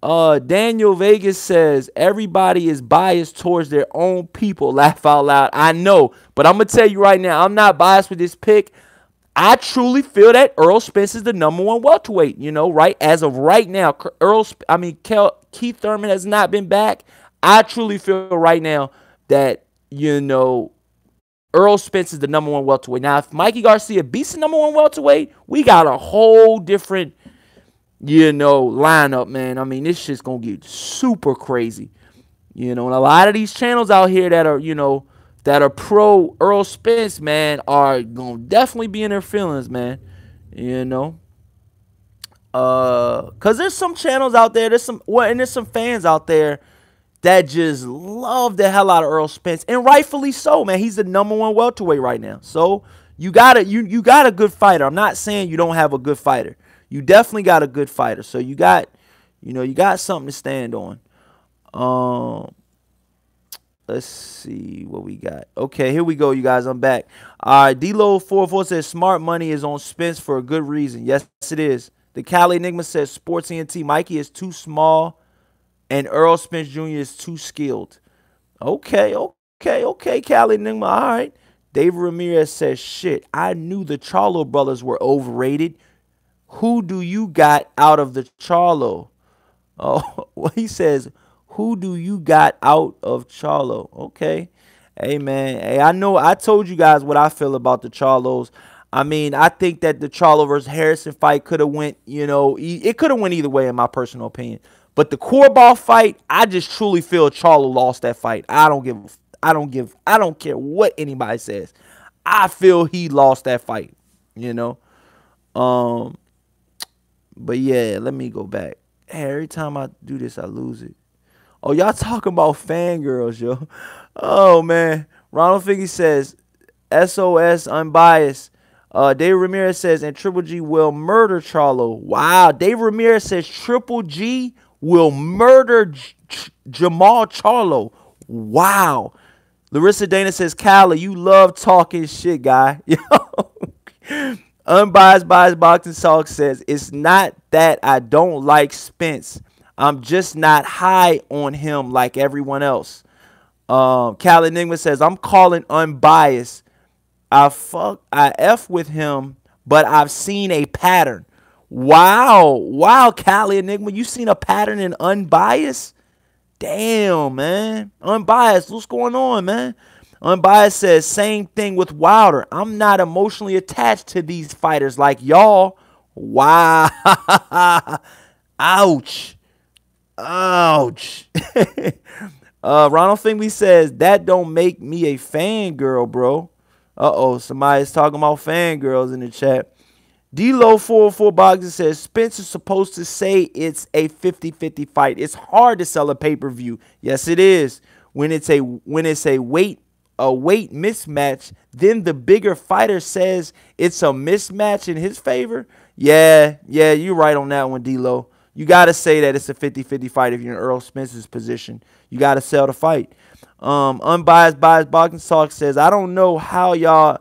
Daniel Vegas says, everybody is biased towards their own people. Laugh out loud. I know, but I'm going to tell you right now, I'm not biased with this pick. I truly feel that Errol Spence is the #1 welterweight, right? As of right now, Keith Thurman has not been back. I truly feel right now that, Errol Spence is the #1 welterweight. Now, if Mikey Garcia beats the #1 welterweight, we got a whole different, lineup, man. I mean, this shit's going to get super crazy. And a lot of these channels out here that are pro Errol Spence, man, are going to definitely be in their feelings, man. Because there's some channels out there, there's some fans out there that just love the hell out of Errol Spence, and rightfully so, man. He's the #1 welterweight right now. So you got a good fighter. I'm not saying you don't have a good fighter. You definitely got a good fighter. So you got something to stand on. Let's see what we got. Okay, here we go, you guys. I'm back. All right, D-Lo404 says smart money is on Spence for a good reason. Yes, it is. The Cali Enigma says Sports ENT Mikey is too small and Errol Spence Jr. is too skilled. Okay, Cali Enigma. All right. David Ramirez says, shit, I knew the Charlo brothers were overrated. Who do you got out of the Charlo? Oh, well, he says, who do you got out of Charlo? Okay. Hey, man. Hey, I told you guys what I feel about the Charlos. I mean, I think that the Charlo versus Harrison fight could have went, it could have went either way in my personal opinion. But the Cornball fight, I just truly feel Charlo lost that fight. I don't give I don't care what anybody says. I feel he lost that fight, you know. But yeah, let me go back. Hey, every time I do this, I lose it. Oh, y'all talking about fangirls, yo. Oh, man. Ronald Figgy says, SOS unbiased. Dave Ramirez says, and Triple G will murder Charlo. Wow. Dave Ramirez says Triple G will murder Jamal Charlo. Wow. Larissa Dana says, Cali, you love talking shit, guy. Yo. Unbiased Biased Boxing Talk says, it's not that I don't like Spence. I'm just not high on him like everyone else. Cal Enigma says, I'm calling unbiased. I F with him, but I've seen a pattern. Wow. Wow, Cal Enigma, you seen a pattern in unbiased? Damn, man. Unbiased, what's going on, man? Unbiased says, same thing with Wilder. I'm not emotionally attached to these fighters like y'all. Wow. Ouch. Ouch. Ronald Fingley says, that don't make me a fangirl, bro. Uh-oh, somebody's talking about fangirls in the chat. D-Lo 404 Boxing says, Spence is supposed to say it's a 50-50 fight. It's hard to sell a pay-per-view. Yes, it is. When it's a weight mismatch, then the bigger fighter says it's a mismatch in his favor. Yeah, you're right on that one, D-Lo. You got to say that it's a 50-50 fight if you're in Errol Spence's position. You got to sell the fight. Unbiased Biased Boxing Talk says, I don't know how y'all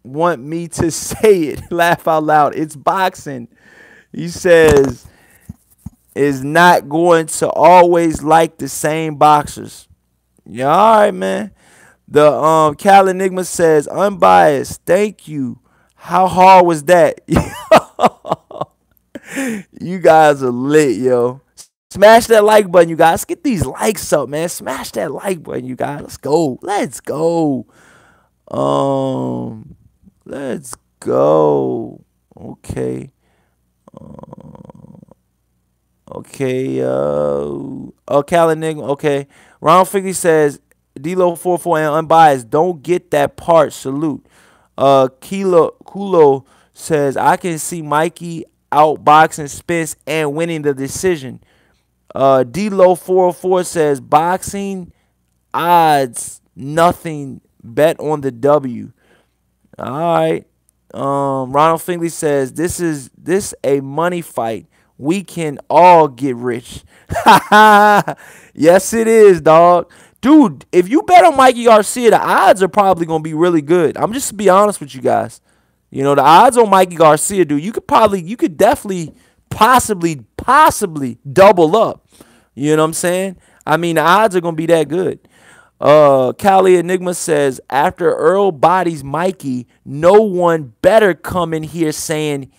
want me to say it. Laugh out loud. It's boxing. He says, is not going to always like the same boxers. Yeah, all right, man. The Cal Enigma says, unbiased, thank you. How hard was that? You guys are lit, yo. Smash that like button, you guys. Get these likes up, man. Smash that like button, you guys. Let's go. Let's go. Let's go. Okay. Okay. Cal Enigma. Okay. Ronald Figley says, D-Lo 44 and unbiased. Don't get that part. Salute. Kulo says, I can see Mikey outboxing Spence and winning the decision. D-Lo 404 says, boxing odds, nothing. Bet on the W. All right. Ronald Fingley says, this a money fight. We can all get rich. Yes, it is, dog. Dude, if you bet on Mikey Garcia, the odds are probably going to be really good. I'm just to be honest with you guys. You know, the odds on Mikey Garcia, dude, you could definitely, possibly double up. You know what I'm saying? I mean, the odds are going to be that good. Cali Enigma says, after Earl bodies Mikey, no one better come in here saying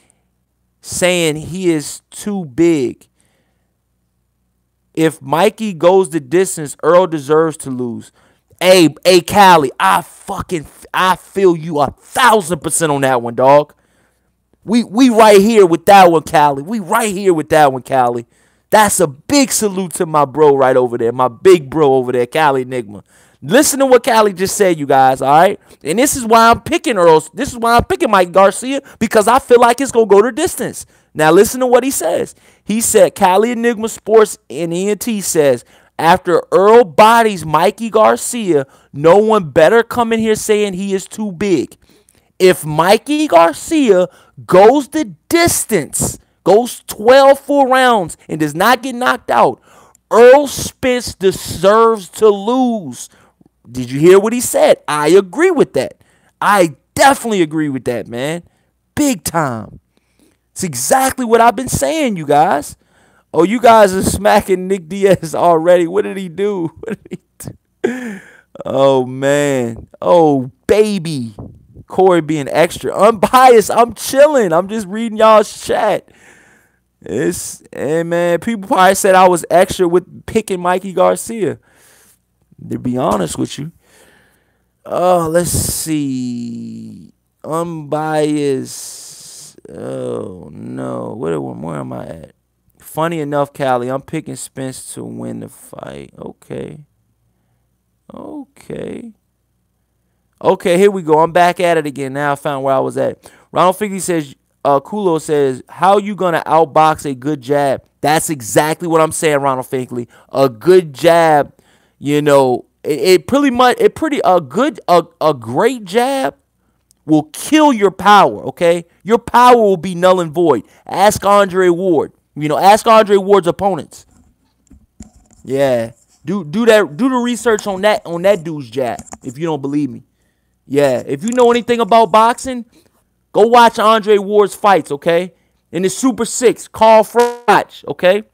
he is too big. If Mikey goes the distance, Earl deserves to lose. Hey, Cali, I feel you 1,000% on that one, dog. We right here with that one, Cali. We right here with that one, Cali. That's a big salute to my bro right over there, my big bro over there, Cali Enigma. Listen to what Cali just said, you guys, all right? And this is why I'm picking Earl. This is why I'm picking Mike Garcia, because I feel like it's going to go the distance. Now, listen to what he says. He said, Cali Enigma Sports and ENT says, after Earl bodies Mikey Garcia, no one better come in here saying he is too big. If Mikey Garcia goes the distance, goes 12 full rounds, and does not get knocked out, Errol Spence deserves to lose. Did you hear what he said? I agree with that. I definitely agree with that, man. Big time. It's exactly what I've been saying, you guys. Oh, you guys are smacking Nick Diaz already. What did he do? What did he do? Oh, man. Oh, baby. Corey being extra. Unbiased. I'm chilling. I'm just reading y'all's chat. Hey, man, people probably said I was extra with picking Mikey Garcia. To be honest with you. Oh, let's see. Unbiased. Oh, no. Where am I at? Funny enough, Cali, I'm picking Spence to win the fight. Okay. Okay. Okay, here we go. I'm back at it again. Now I found where I was at. Ronald Figley says, Kulo says, how you going to outbox a good jab? That's exactly what I'm saying, Ronald Figley. A good jab, you know, a great jab will kill your power, okay? Your power will be null and void. Ask Andre Ward. You know, ask Andre Ward's opponents. Yeah. Do the research on that dude's jab if you don't believe me. Yeah, if you know anything about boxing, go watch Andre Ward's fights, okay? In the Super 6, Carl Froch, okay?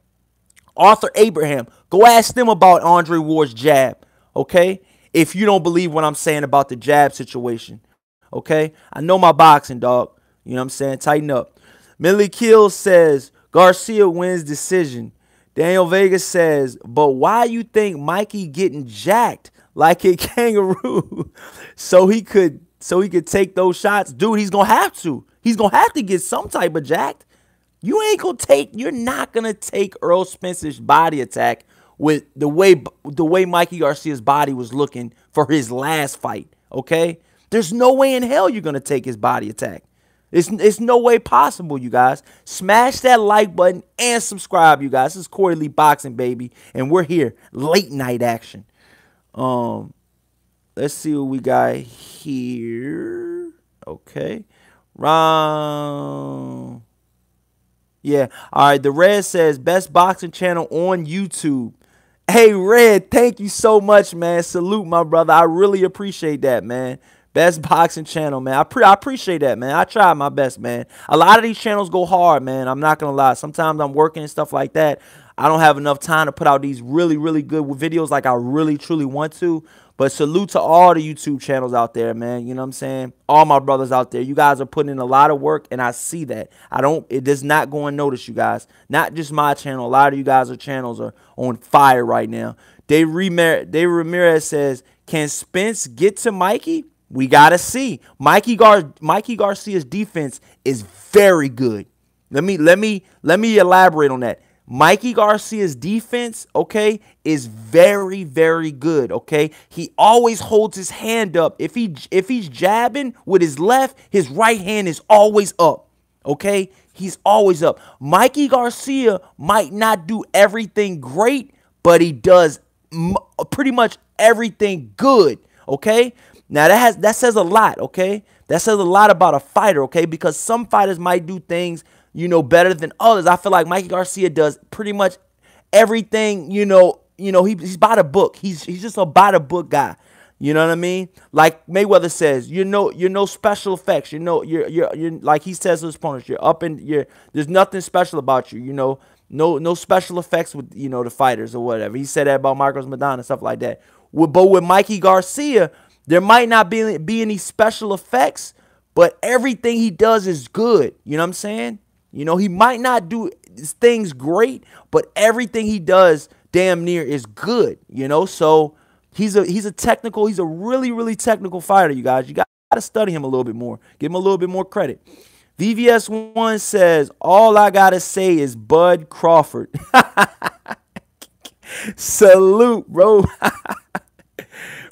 Arthur Abraham. Go ask them about Andre Ward's jab, okay? If you don't believe what I'm saying about the jab situation, okay? I know my boxing, dog. You know what I'm saying? Tighten up. Millie Kills says, Garcia wins decision. Daniel Vegas says, but why you think Mikey getting jacked like a kangaroo so he could take those shots? Dude, he's gonna have to. He's gonna have to get some type of jacked. You're not gonna take Errol Spence's body attack with the way Mikey Garcia's body was looking for his last fight. Okay? There's no way in hell you're gonna take his body attack. It's no way possible, you guys. Smash that like button and subscribe, you guys. This is Corey Lee Boxing, baby, and we're here. Late night action. Let's see what we got here. Okay. Round. Yeah. All right. The Red says best boxing channel on YouTube. Hey, Red, thank you so much, man. Salute, my brother. I really appreciate that, man. Best boxing channel, man. I appreciate that, man. I try my best, man. A lot of these channels go hard, man. I'm not going to lie. Sometimes I'm working and stuff like that. I don't have enough time to put out these really, really good videos like I really, truly want to. But salute to all the YouTube channels out there, man. You know what I'm saying? All my brothers out there. You guys are putting in a lot of work, and I see that. It does not go unnoticed, you guys. Not just my channel. A lot of you guys' channels are on fire right now. Dave Ramirez says, can Spence get to Mikey? We got to see. Mikey Garcia's defense is very good. Let me elaborate on that. Mikey Garcia's defense, okay, is very, very good, okay? He always holds his hand up. If he's jabbing with his left, his right hand is always up, okay? He's always up. Mikey Garcia might not do everything great, but he does pretty much everything good, okay? Now, that says a lot, okay? That says a lot about a fighter, okay? Because some fighters might do things, you know, better than others. I feel like Mikey Garcia does pretty much everything, he's by the book. He's just a by the book guy. You know what I mean? Like Mayweather says, you're no special effects. You're like he says to his opponents, there's nothing special about you, no special effects with, the fighters or whatever. He said that about Marcos Maidana and stuff like that. But with Mikey Garcia, there might not be any special effects, but everything he does is good. You know what I'm saying? He might not do things great, but everything he does damn near is good, So he's a really, really technical fighter, you guys. You got to study him a little bit more. Give him a little bit more credit. VVS1 says, all I got to say is Bud Crawford. Salute, bro.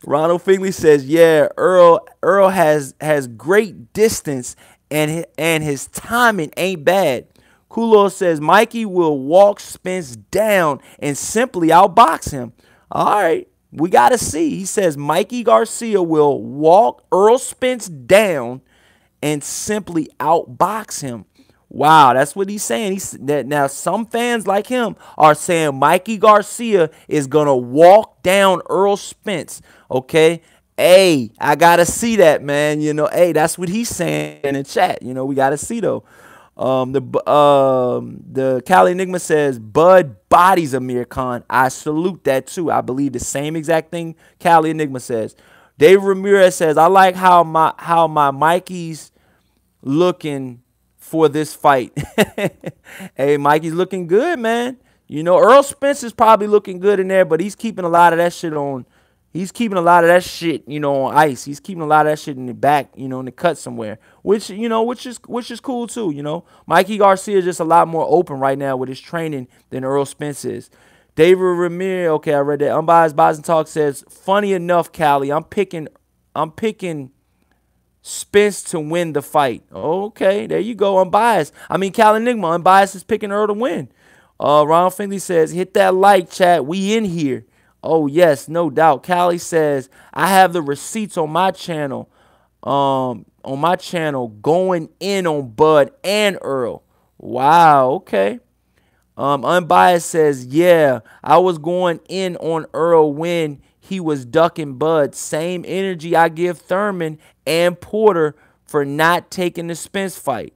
Ronald Figley says, yeah, Earl has great distance and his timing ain't bad. Kulo says Mikey will walk Spence down and simply outbox him. All right, we got to see. He says Mikey Garcia will walk Errol Spence down and simply outbox him. Wow, that's what he's saying. Now, some fans like him are saying Mikey Garcia is going to walk down Errol Spence, okay? Hey, I got to see that, man. Hey, that's what he's saying in the chat. We got to see, though. The Cali Enigma says, Bud bodies Amir Khan. I salute that, too. I believe the same exact thing Cali Enigma says. Dave Ramirez says, I like how my Mikey's looking for this fight. Hey, Mikey's looking good, man. Earl Spence is probably looking good in there, but he's keeping a lot of that shit on. He's keeping a lot of that shit, on ice. He's keeping a lot of that shit in the back, in the cut somewhere, which is cool too. Mikey Garcia is just a lot more open right now with his training than Errol Spence is. David Ramirez. Okay, I read that. Unbiased Boxing Talk says, funny enough, Cali, I'm picking Spence to win the fight. Okay, there you go. Unbiased. I mean, Cal Enigma. Unbiased is picking Earl to win. Ronald Finley says, hit that like, chat. We in here. Oh, yes, no doubt. Callie says, I have the receipts on my channel. Going in on Bud and Earl. Wow, okay. Unbiased says, yeah, I was going in on Earl when he was ducking Bud. Same energy I give Thurman and Porter for not taking the Spence fight.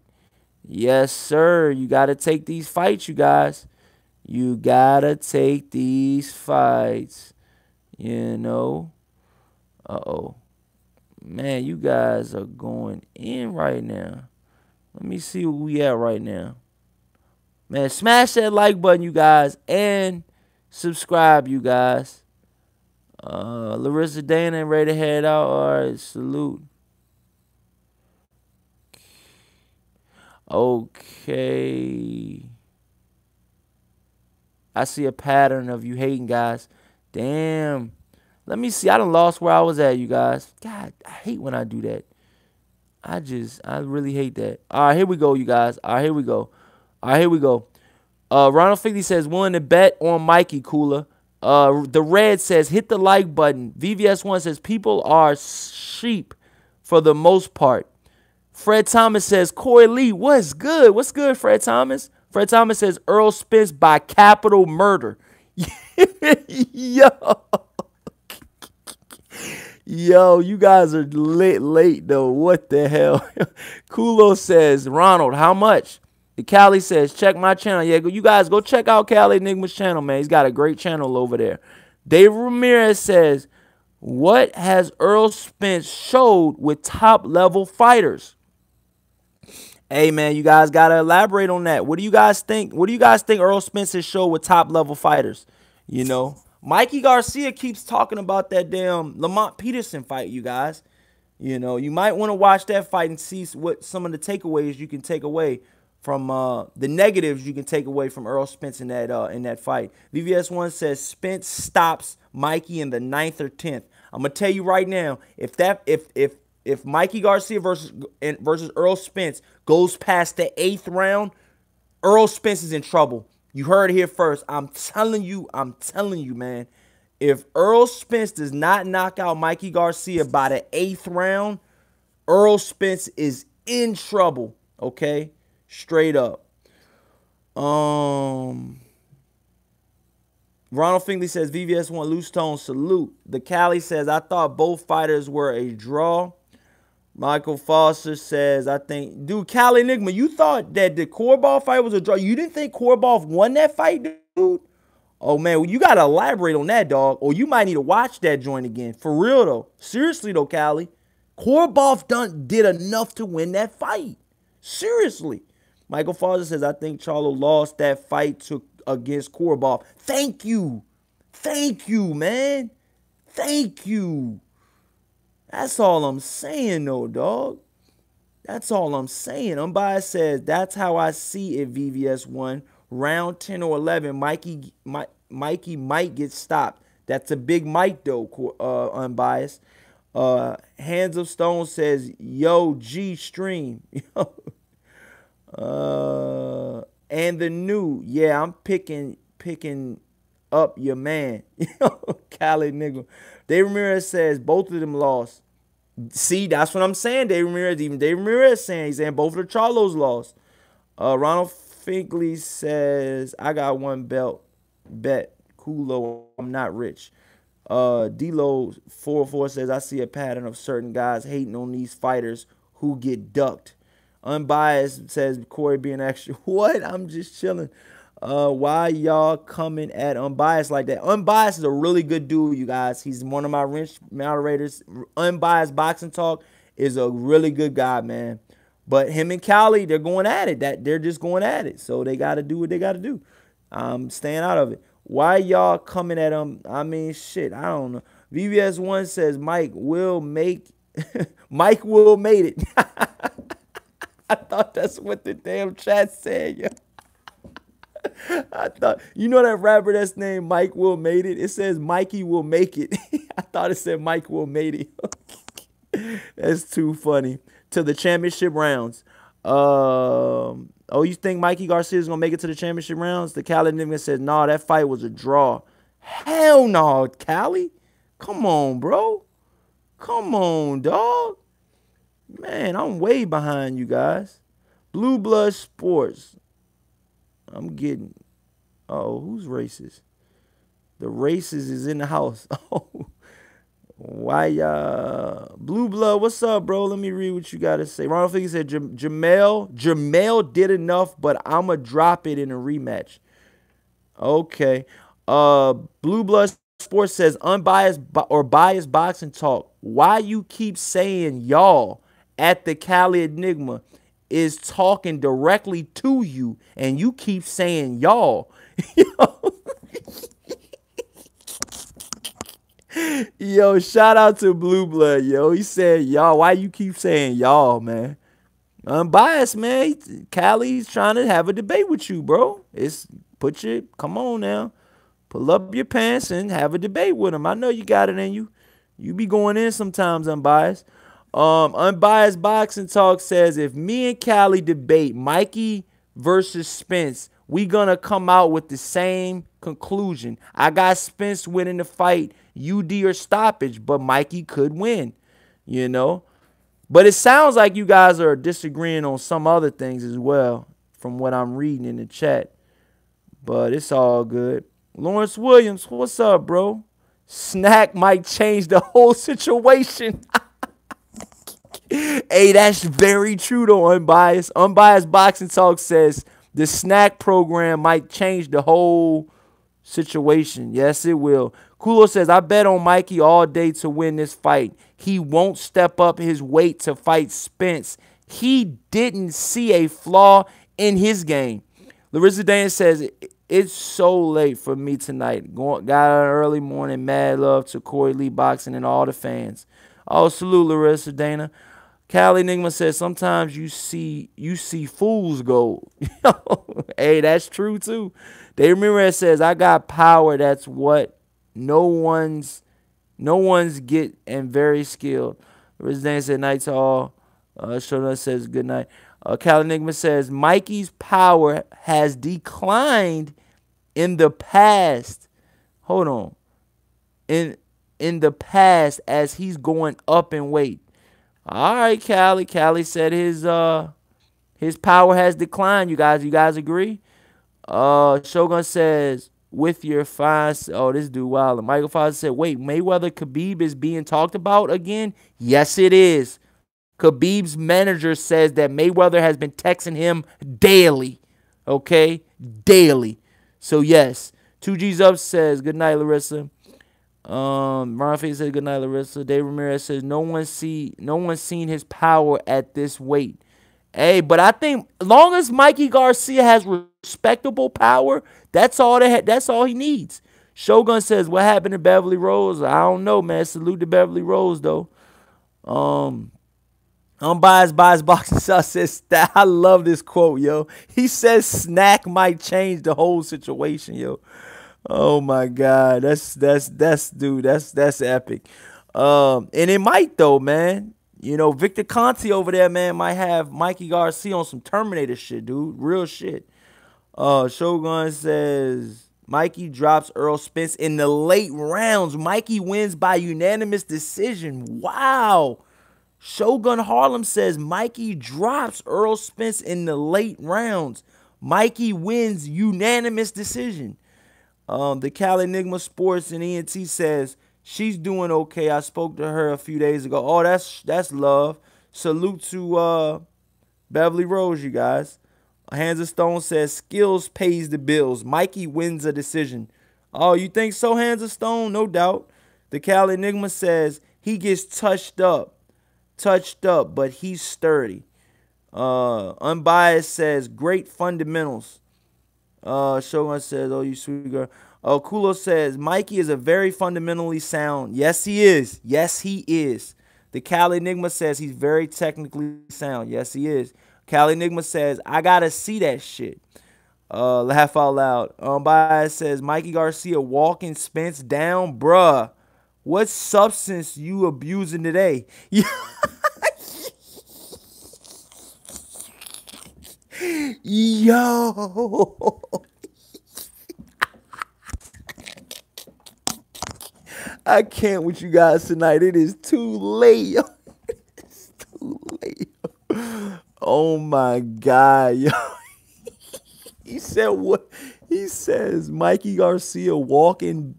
Yes, sir. You got to take these fights, you guys. You got to take these fights. You know. Uh-oh. Man, you guys are going in right now. Let me see where we at right now. Man, smash that like button, you guys, and subscribe, you guys. Larissa Dana ready to head out. All right, salute. Okay. I see a pattern of you hating, guys. Damn. Let me see. I done lost where I was at, you guys. God, I hate when I do that. I really hate that. All right, here we go, you guys. All right, here we go. Ronald Figley says, willing to bet on Mikey, cooler. The Red says, hit the like button. VVS1 says, people are sheep for the most part. Fred Thomas says, Corey Lee, what's good? What's good, Fred Thomas? Fred Thomas says, Earl Spence by capital murder. Yo, you guys are late though. What the hell? Kulo says, Ronald, how much? The Cali says, check my channel. Yeah, you guys go check out Cali Enigma's channel, man. He's got a great channel over there. Dave Ramirez says, what has Earl Spence showed with top-level fighters? Hey, man, you guys got to elaborate on that. What do you guys think? What do you guys think Earl Spence has showed with top-level fighters? You know, Mikey Garcia keeps talking about that damn Lamont Peterson fight, you guys. You know, you might want to watch that fight and see what some of the takeaways you can take away from the negatives you can take away from Earl Spence in that fight. VVS1 says Spence stops Mikey in the 9th or 10th. I'm gonna tell you right now, if Mikey Garcia versus Earl Spence goes past the 8th round, Earl Spence is in trouble. You heard it here first. I'm telling you, man. If Earl Spence does not knock out Mikey Garcia by the 8th round, Earl Spence is in trouble. Okay? Straight up. Ronald Fingley says, VVS1 loose tone, salute. The Cali says, I thought both fighters were a draw. Michael Foster says, I think, dude, Cali Enigma, you thought that the Korobov fight was a draw. You didn't think Korobov won that fight, dude? Oh, man, well, you got to elaborate on that, dog. Or you might need to watch that joint again. For real, though. Seriously, though, Cali. Korobov did enough to win that fight. Seriously. Michael Foster says, I think Charlo lost that fight against Korobov. Thank you. Thank you, man. Thank you. That's all I'm saying, though, dog. That's all I'm saying. Unbiased says, that's how I see it, VVS1. Round 10 or 11, Mikey might get stopped. That's a big mic, though, Unbiased. Hands of Stone says, yo, G stream. And the new, yeah, I'm picking up your man. Cali nigga. Dave Ramirez says both of them lost. See, that's what I'm saying, Dave Ramirez. Even Dave Ramirez saying both of the Charlos lost. Ronald Finkley says, I got one belt. Bet. Kulo, I'm not rich. D-Lo 404 says, I see a pattern of certain guys hating on these fighters who get ducked. Unbiased says, Corey being extra. What? I'm just chilling. Why y'all coming at Unbiased like that? Unbiased is a really good dude, you guys. He's one of my wrench moderators. Unbiased Boxing Talk is a really good guy, man. But him and Cali, they're going at it. They're just going at it. So they got to do what they got to do. I'm staying out of it. Why y'all coming at him? I mean, shit, I don't know. VVS1 says Mike will made it. I thought that's what the damn chat said, yo. I thought, you know that rapper that's named Mike Will Made It? It says Mikey Will Make It. I thought it said Mike Will Made It. That's too funny. To the championship rounds. Oh, you think Mikey Garcia is going to make it to the championship rounds? The Cali nigga says, nah, that fight was a draw. Hell no, Cali. Come on, bro. Come on, dog. Man, I'm way behind you guys. Blue Blood Sports. I'm getting. Oh, who's racist? The racist is in the house. Oh, why Blue Blood? What's up, bro? Let me read what you gotta say. Ronald Figgy said Jamel did enough, but I'ma drop it in a rematch. Okay. Blue Blood Sports says unbiased or biased boxing talk. Why you keep saying y'all at the Cali Enigma is talking directly to you, and you keep saying y'all. Yo, shout out to Blue Blood, yo. He said y'all. Why you keep saying y'all, man? Unbiased, man. Cali's trying to have a debate with you, bro. Come on now. Pull up your pants and have a debate with him. I know you got it in you. You be going in sometimes, Unbiased. Unbiased Boxing Talk says, if me and Cali debate Mikey versus Spence, we gonna come out with the same conclusion. I got Spence winning the fight, UD or stoppage, but Mikey could win, you know. But it sounds like you guys are disagreeing on some other things as well, from what I'm reading in the chat. But it's all good. Lawrence Williams, what's up, bro? Snack might change the whole situation. Hey, that's very true though, Unbiased. Unbiased Boxing Talk says the snack program might change the whole situation. Yes, it will. Kulo says, I bet on Mikey all day to win this fight. He won't step up his weight to fight Spence. He didn't see a flaw in his game. Larissa Dan says, it's so late for me tonight. Got an early morning. Mad love to Corey Lee Boxing and all the fans. Oh, salute, Larissa Dana. Cali Enigma says, sometimes you see fool's gold. Hey, that's true too. Dave Ramirez says, I got power. That's what no one's get, and very skilled. Larissa Dana said, night to all. Shona says, good night. Cali Enigma says, Mikey's power has declined in the past. Hold on. In the past, as he's going up in weight. All right, Cali. Cali said his power has declined. You guys agree? Shogun says, with your fine. Oh, this dude wild. Michael Foster said, wait, Mayweather KHABIB is being talked about again? Yes, it is. KHABIB's manager says that Mayweather has been texting him daily. Okay? Daily. So, yes. 2G's Up says, good night, Larissa. Ron Fee says, good night, Larissa. Dave Ramirez says, no one's seen his power at this weight. Hey, but I think as long as Mikey Garcia has respectable power, that's all he needs. Shogun says, what happened to Beverly Rose? I don't know, man. Salute to Beverly Rose, though. Unbiased Boxing South says that I love this quote, yo. He says snack might change the whole situation, yo. Oh my God. That's epic. And it might though, man. You know, Victor Conti over there, man, might have Mikey Garcia on some Terminator shit, dude. Real shit. Shogun says Mikey drops Errol Spence in the late rounds. Mikey wins by unanimous decision. Wow. Shogun Harlem says Mikey drops Errol Spence in the late rounds. Mikey wins unanimous decision. The Cali Enigma Sports and ENT says she's doing okay. I spoke to her a few days ago. Oh, that's love. Salute to Beverly Rose, you guys. Hands of Stone says skills pays the bills. Mikey wins a decision. Oh, you think so, Hands of Stone? No doubt. The Cali Enigma says he gets touched up, but he's sturdy. Unbiased says great fundamentals. Shogun says, oh, you sweet girl. Kulo says, Mikey is a very fundamentally sound. Yes, he is. Yes, he is. The Cali Enigma says he's very technically sound. Yes, he is. Cali Enigma says, I got to see that shit. Laugh out loud. Bias says Mikey Garcia walking Spence down, bruh. What substance you abusing today? Yo. I can't with you guys tonight. It is too late. It's too late. Oh my God, yo. He said what? He says Mikey Garcia walking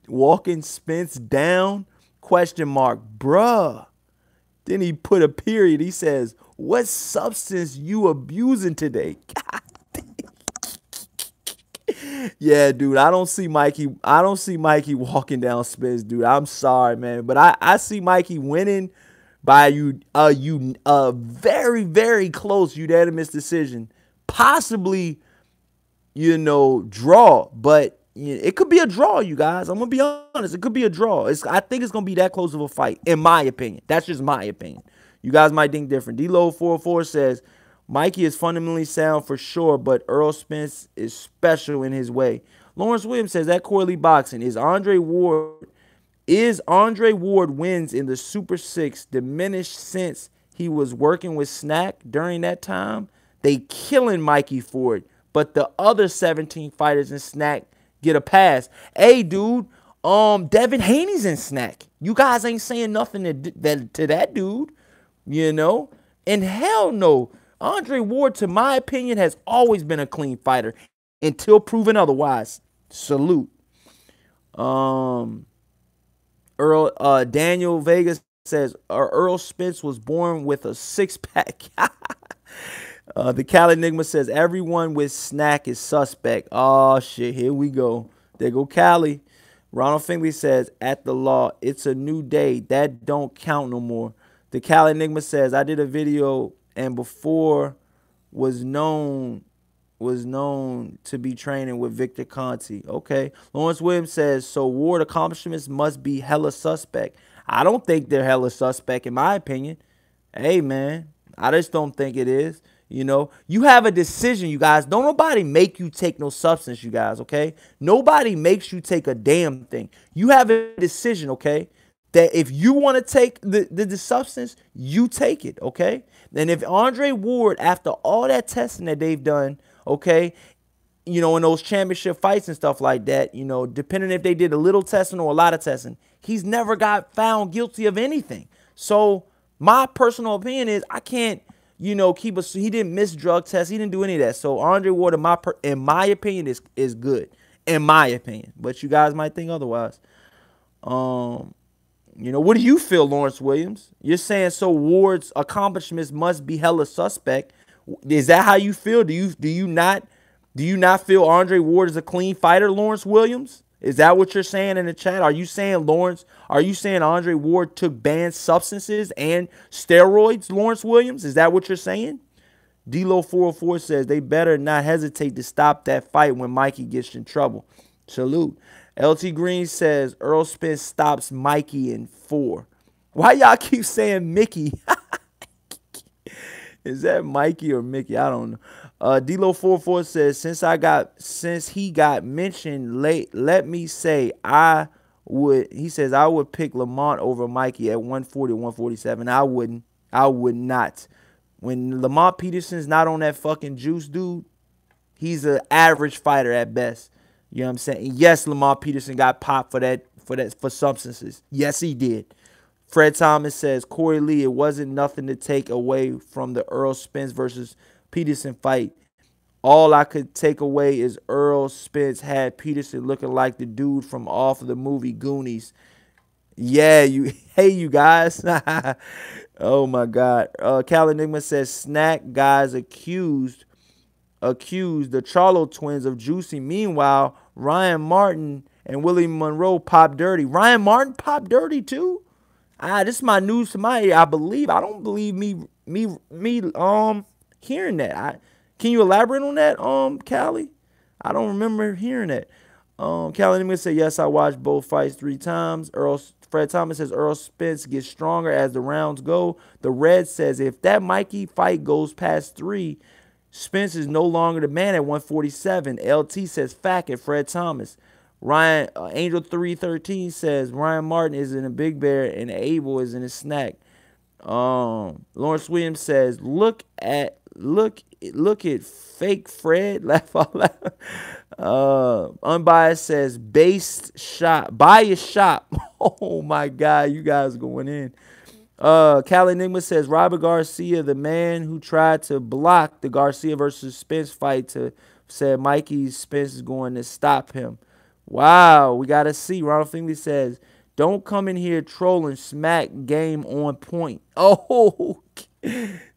Spence down? Question mark, bruh. Then he put a period. He says, "What substance you abusing today?" God damn. Yeah, dude. I don't see Mikey walking down Spence, dude. I'm sorry, man, but I see Mikey winning by very, very close unanimous decision, possibly, draw, but it could be a draw, you guys. I'm gonna be honest, it could be a draw. I think it's gonna be that close of a fight, in my opinion. That's just my opinion. You guys might think different. D-Lo404 says Mikey is fundamentally sound for sure, but Errol Spence is special in his way. Lawrence Williams says that Corley boxing is Andre Ward wins in the Super 6 diminished since he was working with Snack during that time? They killing Mikey for it, but the other 17 fighters in Snack get a pass. Hey, dude, Devin Haney's in Snack. You guys ain't saying nothing to that dude, And hell no, Andre Ward, to my opinion, has always been a clean fighter until proven otherwise. Salute. Daniel Vegas says Errol Spence was born with a six-pack. The Cal Enigma says everyone with Snack is suspect. Oh shit, here we go. There go Cali. Ronald Finley says at the law, it's a new day. That don't count no more. The Cal Enigma says I did a video and before was known to be training with Victor Conti. Okay. Lawrence Williams says, so Ward accomplishments must be hella suspect. I don't think they're hella suspect in my opinion. Hey, man, I just don't think it is. You have a decision, you guys. Don't nobody make you take no substance, you guys, okay? Nobody makes you take a damn thing. You have a decision, okay? That if you want to take the substance, you take it, okay? And if Andre Ward, after all that testing that they've done, okay, in those championship fights and stuff like that, depending if they did a little testing or a lot of testing, he's never got found guilty of anything. So my personal opinion is I can't, he didn't miss drug tests. He didn't do any of that. So Andre Ward, in my opinion, is good. In my opinion. But you guys might think otherwise. What do you feel, Lawrence Williams? You're saying so Ward's accomplishments must be hella suspect. Is that how you feel? Do you not feel Andre Ward is a clean fighter, Lawrence Williams? Is that what you're saying in the chat? Are you saying Andre Ward took banned substances and steroids, Lawrence Williams? Is that what you're saying? D-Lo404 says they better not hesitate to stop that fight when Mikey gets in trouble. Salute. LT Green says Errol Spence stops Mikey in 4. Why y'all keep saying Mickey? Is that Mikey or Mickey? I don't know. D-Lo44 says, since he got mentioned late, let me say I would pick Lamont over Mikey at 140, 147. I would not. When Lamont Peterson's not on that fucking juice, dude, he's an average fighter at best. You know what I'm saying? Yes, Lamont Peterson got popped for substances. Yes, he did. Fred Thomas says, Corey Lee, it wasn't nothing to take away from the Errol Spence versus Peterson fight. All I could take away is Errol Spence had Peterson looking like the dude from off of the movie Goonies. Yeah, you guys. Oh my God. Cal Enigma says Snack guys accused the Charlo twins of juicing. Meanwhile, Ryan Martin and Willie Monroe pop dirty. Ryan Martin pop dirty too? This is my news to my ear. I don't believe me hearing that. Can you elaborate on that, Callie? I don't remember hearing that. Callie Enigma said, yes, I watched both fights 3 times. Fred Thomas says Errol Spence gets stronger as the rounds go. The Red says if that Mikey fight goes past 3, Spence is no longer the man at 147. LT says fact at Fred Thomas. Ryan Angel 313 says Ryan Martin is in a Big Bear and Abel is in a snack. Lawrence Williams says look at fake Fred. Laugh out loud. Unbiased says biased shop. Oh my God, you guys going in. Cal Enigma says Robert Garcia, the man who tried to block the Garcia versus Spence fight, said Mikey Spence is going to stop him. Wow, we gotta see. Ronald Finley says, don't come in here trolling, smack game on point. Oh,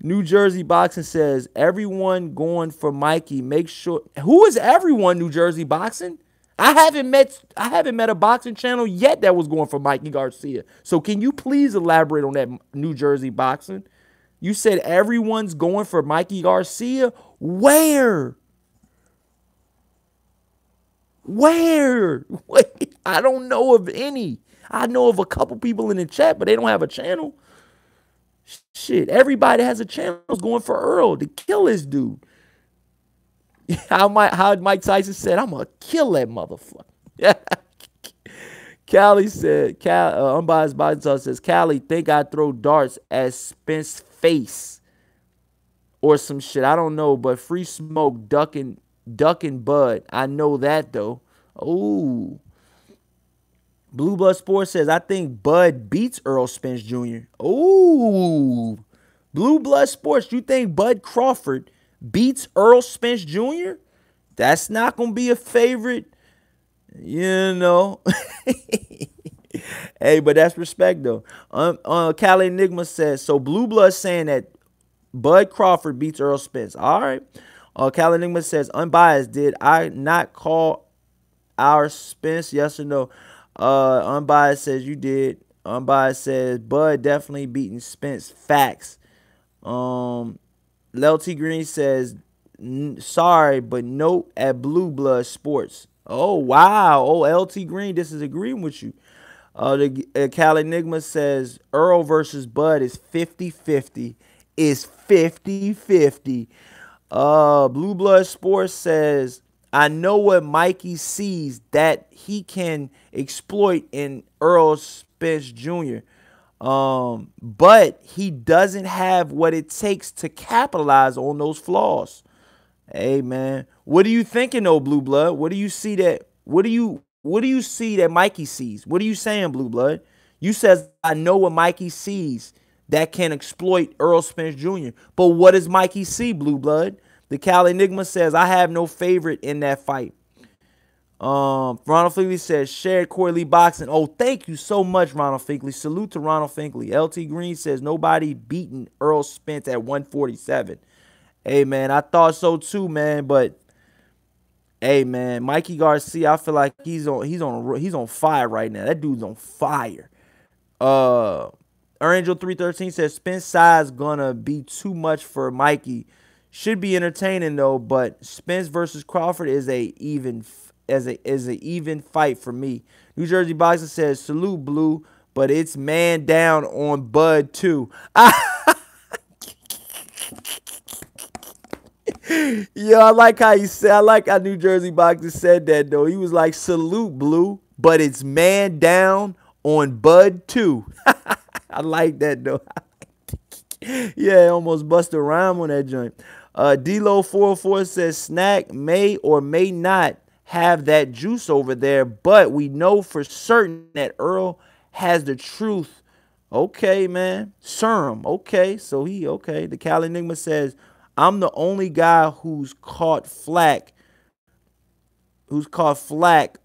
New Jersey Boxing says, everyone going for Mikey. Make sure. Who is everyone, New Jersey Boxing? I haven't met a boxing channel yet that was going for Mikey Garcia. So can you please elaborate on that, New Jersey Boxing? You said everyone's going for Mikey Garcia. Where? Wait, I don't know of any. I know of a couple people in the chat, but they don't have a channel. Shit, everybody has a channel going for Earl to kill this dude. How Mike Tyson said, I'm going to kill that motherfucker. Callie said, Unbiased Body Talk says, Callie, think I throw darts at Spence's face or some shit. I don't know, but free smoke, ducking Bud. I know that, though. Ooh. Blue Blood Sports says, I think Bud beats Errol Spence Jr. Ooh. Blue Blood Sports, you think Bud Crawford beats Errol Spence Jr.? That's not going to be a favorite, you know. Hey, but that's respect, though. Cali Enigma says, so Blue Blood saying that Bud Crawford beats Errol Spence. All right. Cali Enigma says, unbiased, did I not call our Spence? Yes or no? Unbiased says you did. Unbiased says Bud definitely beating Spence. Facts. Lelty Green says, sorry, but note at Blue Blood Sports. Oh, wow. Oh, LT Green, this is agreeing with you. Cal Enigma says Earl versus Bud is 50-50. Is 50-50. Blue Blood Sports says, I know what Mikey sees that he can exploit in Errol Spence Jr. But he doesn't have what it takes to capitalize on those flaws. Hey man, what are you thinking though, Blue Blood? What do you see that Mikey sees? What are you saying, Blue Blood? You says I know what Mikey sees that can exploit Errol Spence Jr. But what does Mikey see, Blue Blood? The Cal Enigma says I have no favorite in that fight. Ronald Finkley says shared Corey Lee boxing. Oh, thank you so much, Ronald Finkley. Salute to Ronald Finkley. LT Green says nobody beating Errol Spence at 147. Hey man, I thought so too, man. But hey man, Mikey Garcia, I feel like he's on fire right now. That dude's on fire. Angel 313 says Spence size gonna be too much for Mikey. Should be entertaining though, but Spence versus Crawford is a even fight for me. New Jersey Boxer says salute Blue, but it's man down on Bud too. Yeah, I like how New Jersey Boxer said that though. He was like salute Blue, but it's man down on Bud too. I like that though. Yeah, almost busted a rhyme on that joint. D-Lo 404 says Snack may or may not have that juice over there, but we know for certain that Earl has the truth. Okay, man. Serum. Okay, so okay. The Cal Enigma says, I'm the only guy who's caught flack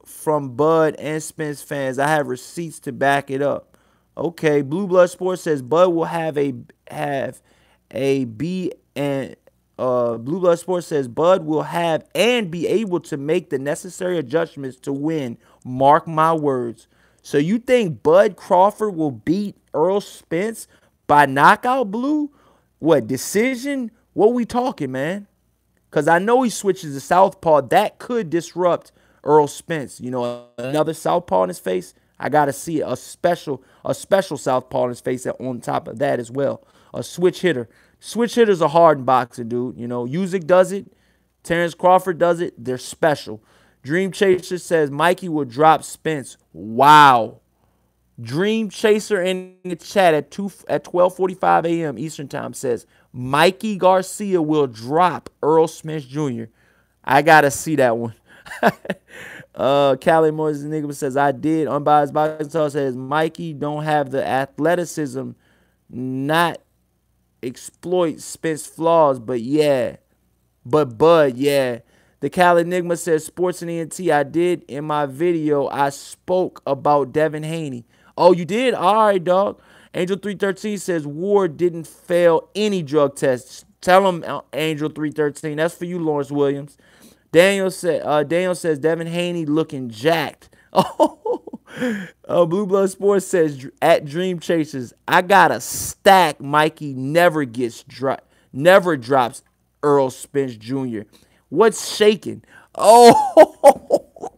from Bud and Spence fans. I have receipts to back it up. Okay, Blue Blood Sports says Bud will have a B and Blue Blood Sports says Bud will have and be able to make the necessary adjustments to win. Mark my words. So you think Bud Crawford will beat Errol Spence by knockout, Blue? What, decision? What we talking, man? Because I know he switches to southpaw. That could disrupt Errol Spence. You know, another southpaw in his face. I got to see it. A special southpaw in his face on top of that as well. A switch hitter. Switch hitters are hard in boxing, dude. You know, Usyk does it. Terrence Crawford does it. They're special. Dream Chaser says Mikey will drop Spence. Wow. Dream Chaser in the chat at 12:45 a.m. Eastern Time says Mikey Garcia will drop Errol Spence Jr. I gotta see that one. Callie Moses Nigga says I did. Unbiased Boxing Talk says Mikey don't have the athleticism, not exploit Spence flaws, but yeah. But Bud, yeah. The Cal Enigma says Sports and ENT. I did in my video. I spoke about Devin Haney. Oh, you did? All right, dog. Angel 313 says Ward didn't fail any drug tests. Tell him, Angel 313. That's for you, Lawrence Williams. Daniel says Devin Haney looking jacked. Oh, Blue Blood Sports says at Dream Chasers, I got a stack. Mikey never drops Errol Spence Jr. What's shaking? Oh,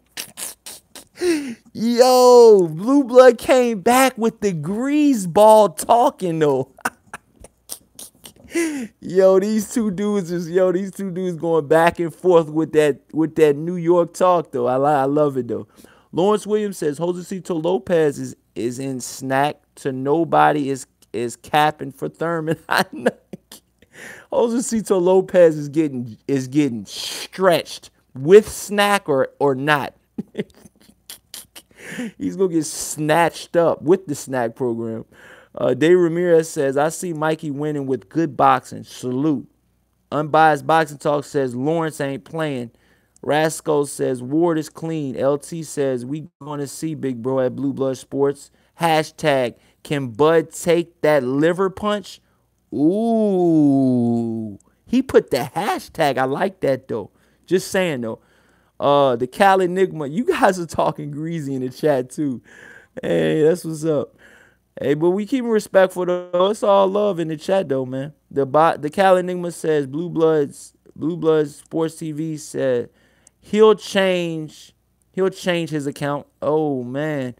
yo, Blue Blood came back with the grease ball talking though. Yo, these two dudes going back and forth with that New York talk though. I love it though. Lawrence Williams says Josecito Lopez is in snack to nobody is capping for Thurman. I know. Josecito Lopez is getting stretched with snack or not. He's gonna get snatched up with the snack program. Dave Ramirez says, I see Mikey winning with good boxing. Salute. Unbiased Boxing Talk says Lawrence ain't playing. Rascal says Ward is clean. LT says we gonna see Big Bro at Blue Blood Sports. Hashtag can Bud take that liver punch? Ooh. He put the hashtag. I like that though. Just saying though. The Cal Enigma. You guys are talking greasy in the chat too. Hey, that's what's up. Hey, but we keep it respectful though. It's all love in the chat though, man. The Cal Enigma says Blue Blood Sports TV said he'll change his account. Oh man.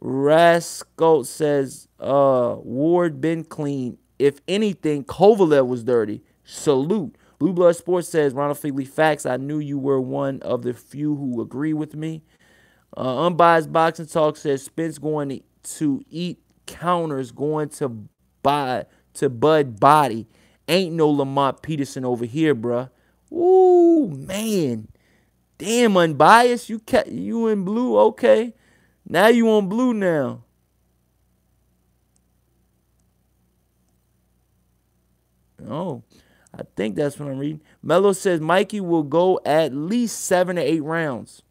Rascal says Ward been clean. If anything, Kovalev was dirty. Salute. Blue Blood Sports says Ronald Figley facts. I knew you were one of the few who agree with me. Unbiased Boxing Talk says Spence going to eat counters, going to Bud Body. Ain't no Lamont Peterson over here, bruh. Ooh, man. Damn, Unbiased. You in blue, okay. Now you on blue now. Oh, I think that's what I'm reading. Mello says Mikey will go at least 7 to 8 rounds.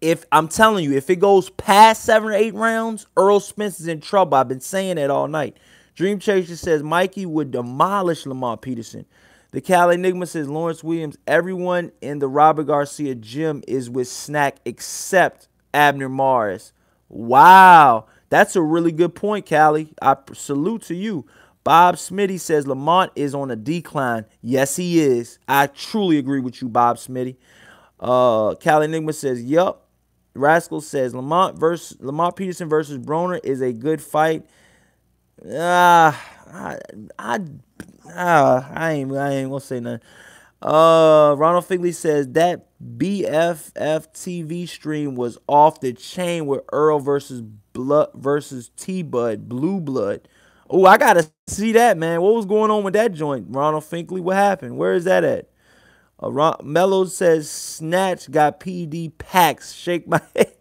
If I'm telling you, if it goes past 7 or 8 rounds, Errol Spence is in trouble. I've been saying that all night. Dream Chaser says Mikey would demolish Lamont Peterson. The Cal Enigma says Lawrence Williams. Everyone in the Robert Garcia gym is with snack except Abner Morris. Wow, that's a really good point, Callie. I salute to you. Bob Smitty says Lamont is on a decline. Yes, he is. I truly agree with you, Bob Smitty. Cal Enigma says, yup. Rascal says Lamont Peterson versus Broner is a good fight. I ain't gonna say nothing. Ronald Figley says that BFF TV stream was off the chain with Earl versus T-Bud, Blue Blood. Oh, I gotta see that, man. What was going on with that joint, Ronald Finkley? What happened? Where is that at? Mello says Snatch got PED packs. Shake my head.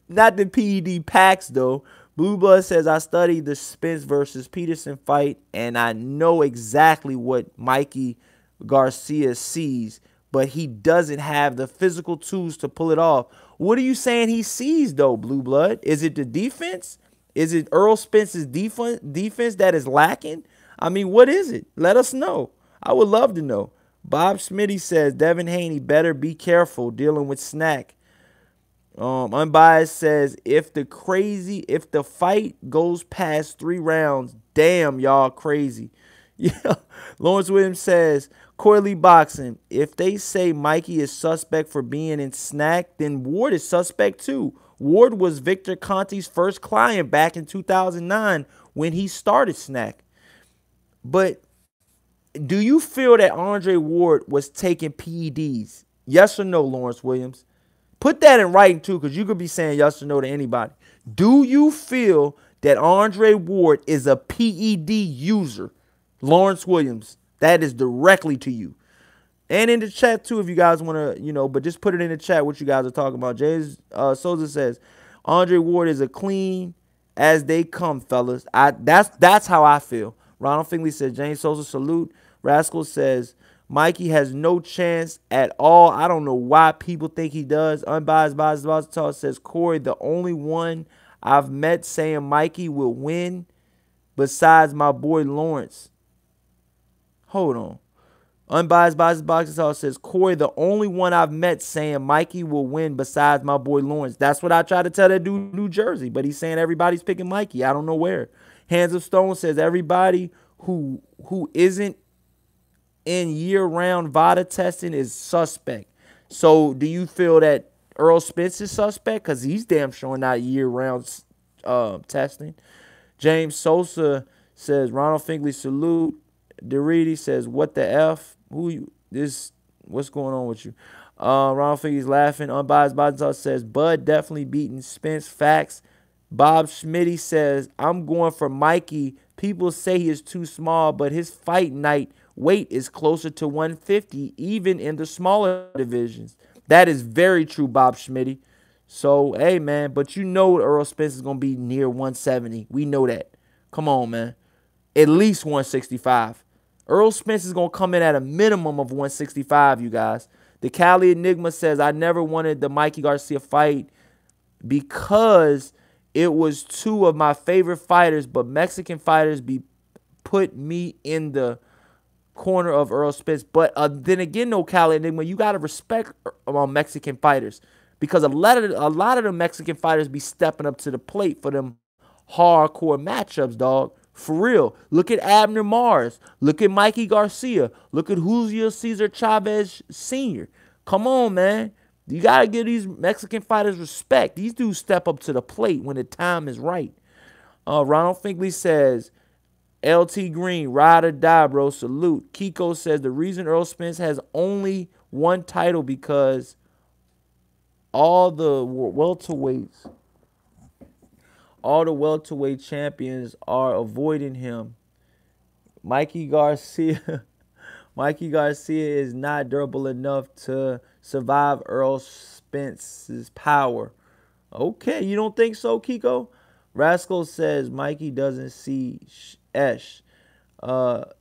Not the PED packs though. Blue Blood says I studied the Spence versus Peterson fight and I know exactly what Mikey Garcia sees, but he doesn't have the physical tools to pull it off. What are you saying he sees though, Blue Blood? Is it the defense? Is it Errol Spence's defense that is lacking? I mean, what is it? Let us know. I would love to know. Bob Smitty says Devin Haney better be careful dealing with snack. Unbiased says if the fight goes past 3 rounds, damn y'all crazy. Yeah. Lawrence Williams says Coily Boxing. If they say Mikey is suspect for being in snack, then Ward is suspect too. Ward was Victor Conte's first client back in 2009 when he started snack. But do you feel that Andre Ward was taking PEDs? Yes or no, Lawrence Williams? Put that in writing too, because you could be saying yes or no to anybody. Do you feel that Andre Ward is a PED user? Lawrence Williams, that is directly to you. And in the chat too, if you guys want to, but just put it in the chat what you guys are talking about. James Souza says, Andre Ward is a clean as they come, fellas. That's how I feel. Ronald Finley says, James Souza, salute. Rascal says, Mikey has no chance at all. I don't know why people think he does. Unbiased Talk says, Corey, the only one I've met saying Mikey will win besides my boy Lawrence. Hold on. Unbiased Boxing Talk says, Corey, the only one I've met saying Mikey will win besides my boy Lawrence. That's what I tried to tell that dude New Jersey, but he's saying everybody's picking Mikey. I don't know where. Hands of Stone says everybody who isn't in year-round VADA testing is suspect. So do you feel that Errol Spence is suspect? Because he's damn sure not year-round testing. James Sosa says, Ronald Finley, salute. Deridi says, what the F? What's going on with you? Ronald Finley's laughing. Unbiased Boxing says, Bud definitely beating Spence. Facts. Bob Schmitty says, I'm going for Mikey. People say he is too small, but his fight night weight is closer to 150, even in the smaller divisions. That is very true, Bob Schmitty. So, hey, man, but you know Errol Spence is going to be near 170. We know that. Come on, man. At least 165. Errol Spence is going to come in at a minimum of 165, you guys. The Cali Enigma says, I never wanted the Mikey Garcia fight because it was two of my favorite fighters, but Mexican fighters put me in the corner of Errol Spence. But then again, no, Cali Enigma, you got to respect Mexican fighters because a lot of the Mexican fighters be stepping up to the plate for them hardcore matchups, dog. For real. Look at Abner Mars. Look at Mikey Garcia. Look at Julio Cesar Chavez Sr. Come on, man. You got to give these Mexican fighters respect. These dudes step up to the plate when the time is right. Ronald Finkley says, LT Green, ride or die, bro. Salute. Kiko says, the reason Errol Spence has only one title because all the welterweight champions are avoiding him. Mikey Garcia is not durable enough to survive Errol Spence's power. Okay, you don't think so, Kiko? Rascal says Mikey doesn't see Ish. Rascal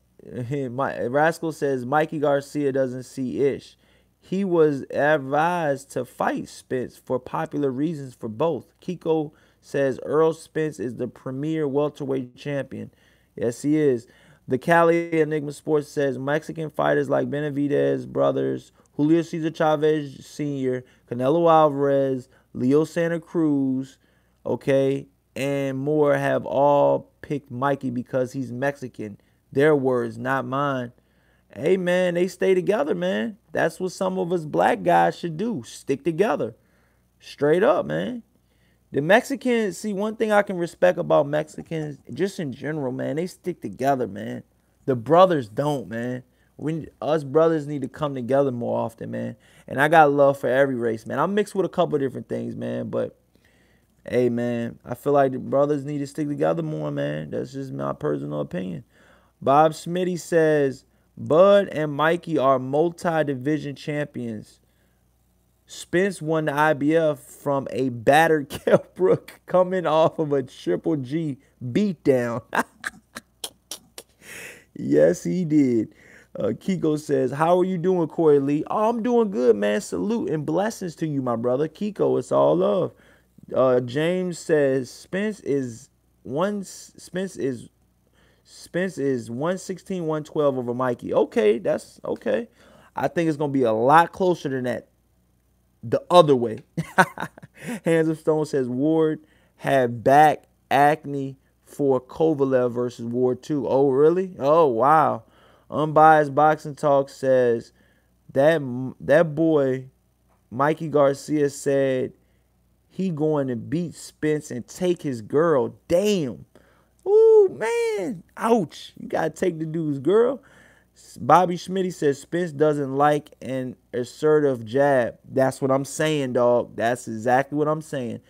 says Mikey Garcia doesn't see Ish. He was advised to fight Spence for popular reasons for both. Kiko says Errol Spence is the premier welterweight champion. Yes, he is. The Cali Enigma Sports says Mexican fighters like Benavidez brothers, Julio Cesar Chavez Sr., Canelo Alvarez, Leo Santa Cruz, okay, and more have all picked Mikey because he's Mexican. Their words, not mine. Hey, man, they stay together, man. That's what some of us black guys should do. Stick together. Straight up, man. The Mexicans, see, one thing I can respect about Mexicans, just in general, man, they stick together, man. The brothers don't, man. Us brothers need to come together more often, man. And I got love for every race, man. I'm mixed with a couple of different things, man. But, hey, man, I feel like the brothers need to stick together more, man. That's just my personal opinion. Bob Smitty says, Bud and Mikey are multi-division champions. Spence won the IBF from a battered Kell Brook coming off of a Triple G beatdown. Yes, he did. Kiko says, how are you doing, Corey Lee? Oh, I'm doing good, man. Salute and blessings to you, my brother. Kiko, it's all love. James says, Spence is 116, 112 over Mikey. Okay, that's okay. I think it's going to be a lot closer than that. The other way. Hands of Stone says Ward had back acne for Kovalev versus Ward 2. Oh, really? Oh, wow. Unbiased Boxing Talk says that boy Mikey Garcia said he going to beat Spence and take his girl. Damn. Ooh. Woo, man. Ouch. You got to take the dude's girl. Bobby Schmitty says Spence doesn't like an assertive jab. That's what I'm saying, dog. That's exactly what I'm saying.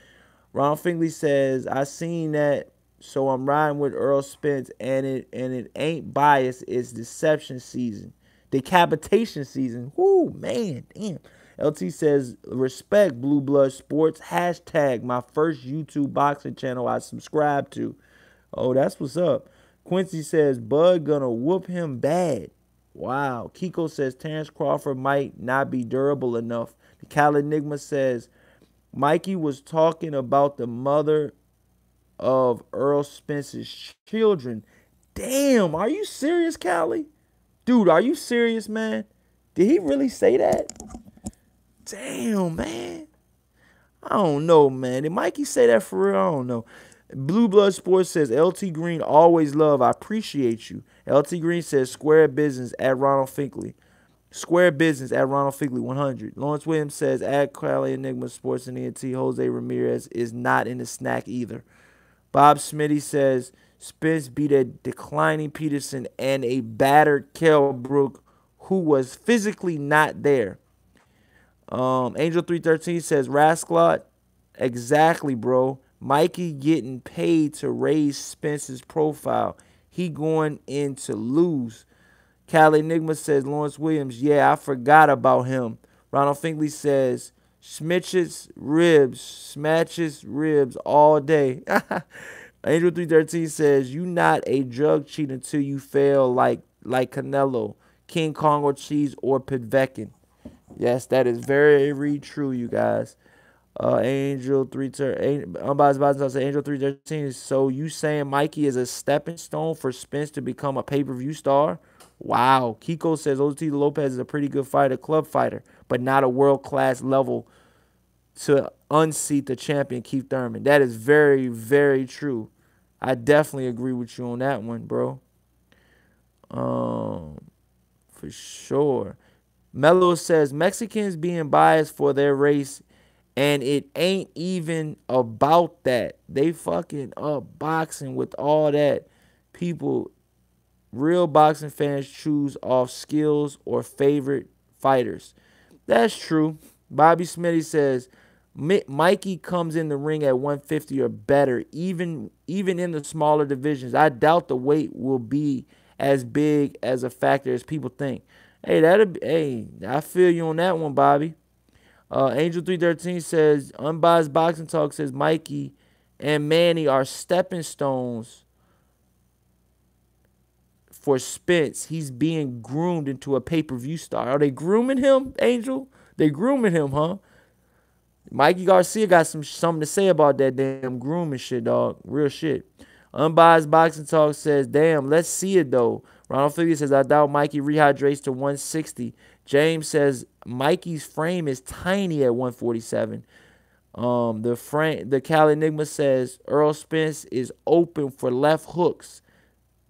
Ron Fingley says, I seen that, so I'm riding with Errol Spence, and it ain't bias, it's deception season. Decapitation season. Whoo, man, damn. LT says, respect Blue Blood Sports. Hashtag my first YouTube boxing channel I subscribe to. Oh, that's what's up. Quincy says, Bud gonna whoop him bad. Wow. Kiko says, Terrence Crawford might not be durable enough. The Cal Enigma says, Mikey was talking about the mother of Errol Spence's children. Damn, are you serious, Callie? Dude, are you serious, man? Did he really say that? Damn, man. I don't know, man. Did Mikey say that for real? I don't know. Blue Blood Sports says, LT Green, always love. I appreciate you. LT Green says, square business at Ronald Finkley. Square business at Ronald Finkley 100. Lawrence Williams says, at Crowley Enigma Sports and ENT, Jose Ramirez is not in the snack either. Bob Smitty says, Spence beat a declining Peterson and a battered Kell Brook who was physically not there. Angel 313 says, Rascalot, exactly, bro. Mikey getting paid to raise Spence's profile. He going in to lose. Cal Enigma says, Lawrence Williams, yeah, I forgot about him. Ronald Finkley says, smatches ribs all day. Angel 313 says, you not a drug cheat until you fail like Canelo, King Kong or Cheese or Povetkin. Yes, that is very true, you guys. Angel 313, Angel 313. So you saying Mikey is a stepping stone for Spence to become a pay-per-view star? Wow. Kiko says OT Lopez is a pretty good fighter, club fighter, but not a world-class level to unseat the champion, Keith Thurman. That is very true. I definitely agree with you on that one, bro. For sure. Mello says Mexicans being biased for their race, and it ain't even about that. They fucking up boxing with all that. People, real boxing fans choose off skills or favorite fighters. That's true. Bobby Smitty says Mikey comes in the ring at 150 or better, even in the smaller divisions. I doubt the weight will be as big as a factor as people think. Hey, I feel you on that one, Bobby. Angel 313 says, Unbiased Boxing Talk says Mikey and Manny are stepping stones for Spence. He's being groomed into a pay-per-view star. Are they grooming him, Angel? They grooming him, huh? Mikey Garcia got something to say about that damn grooming shit, dog. Real shit. Unbiased Boxing Talk says, damn, let's see it, though. Ronald Figure says, I doubt Mikey rehydrates to 160. James says, Mikey's frame is tiny at 147. The Cal Enigma says, Errol Spence is open for left hooks.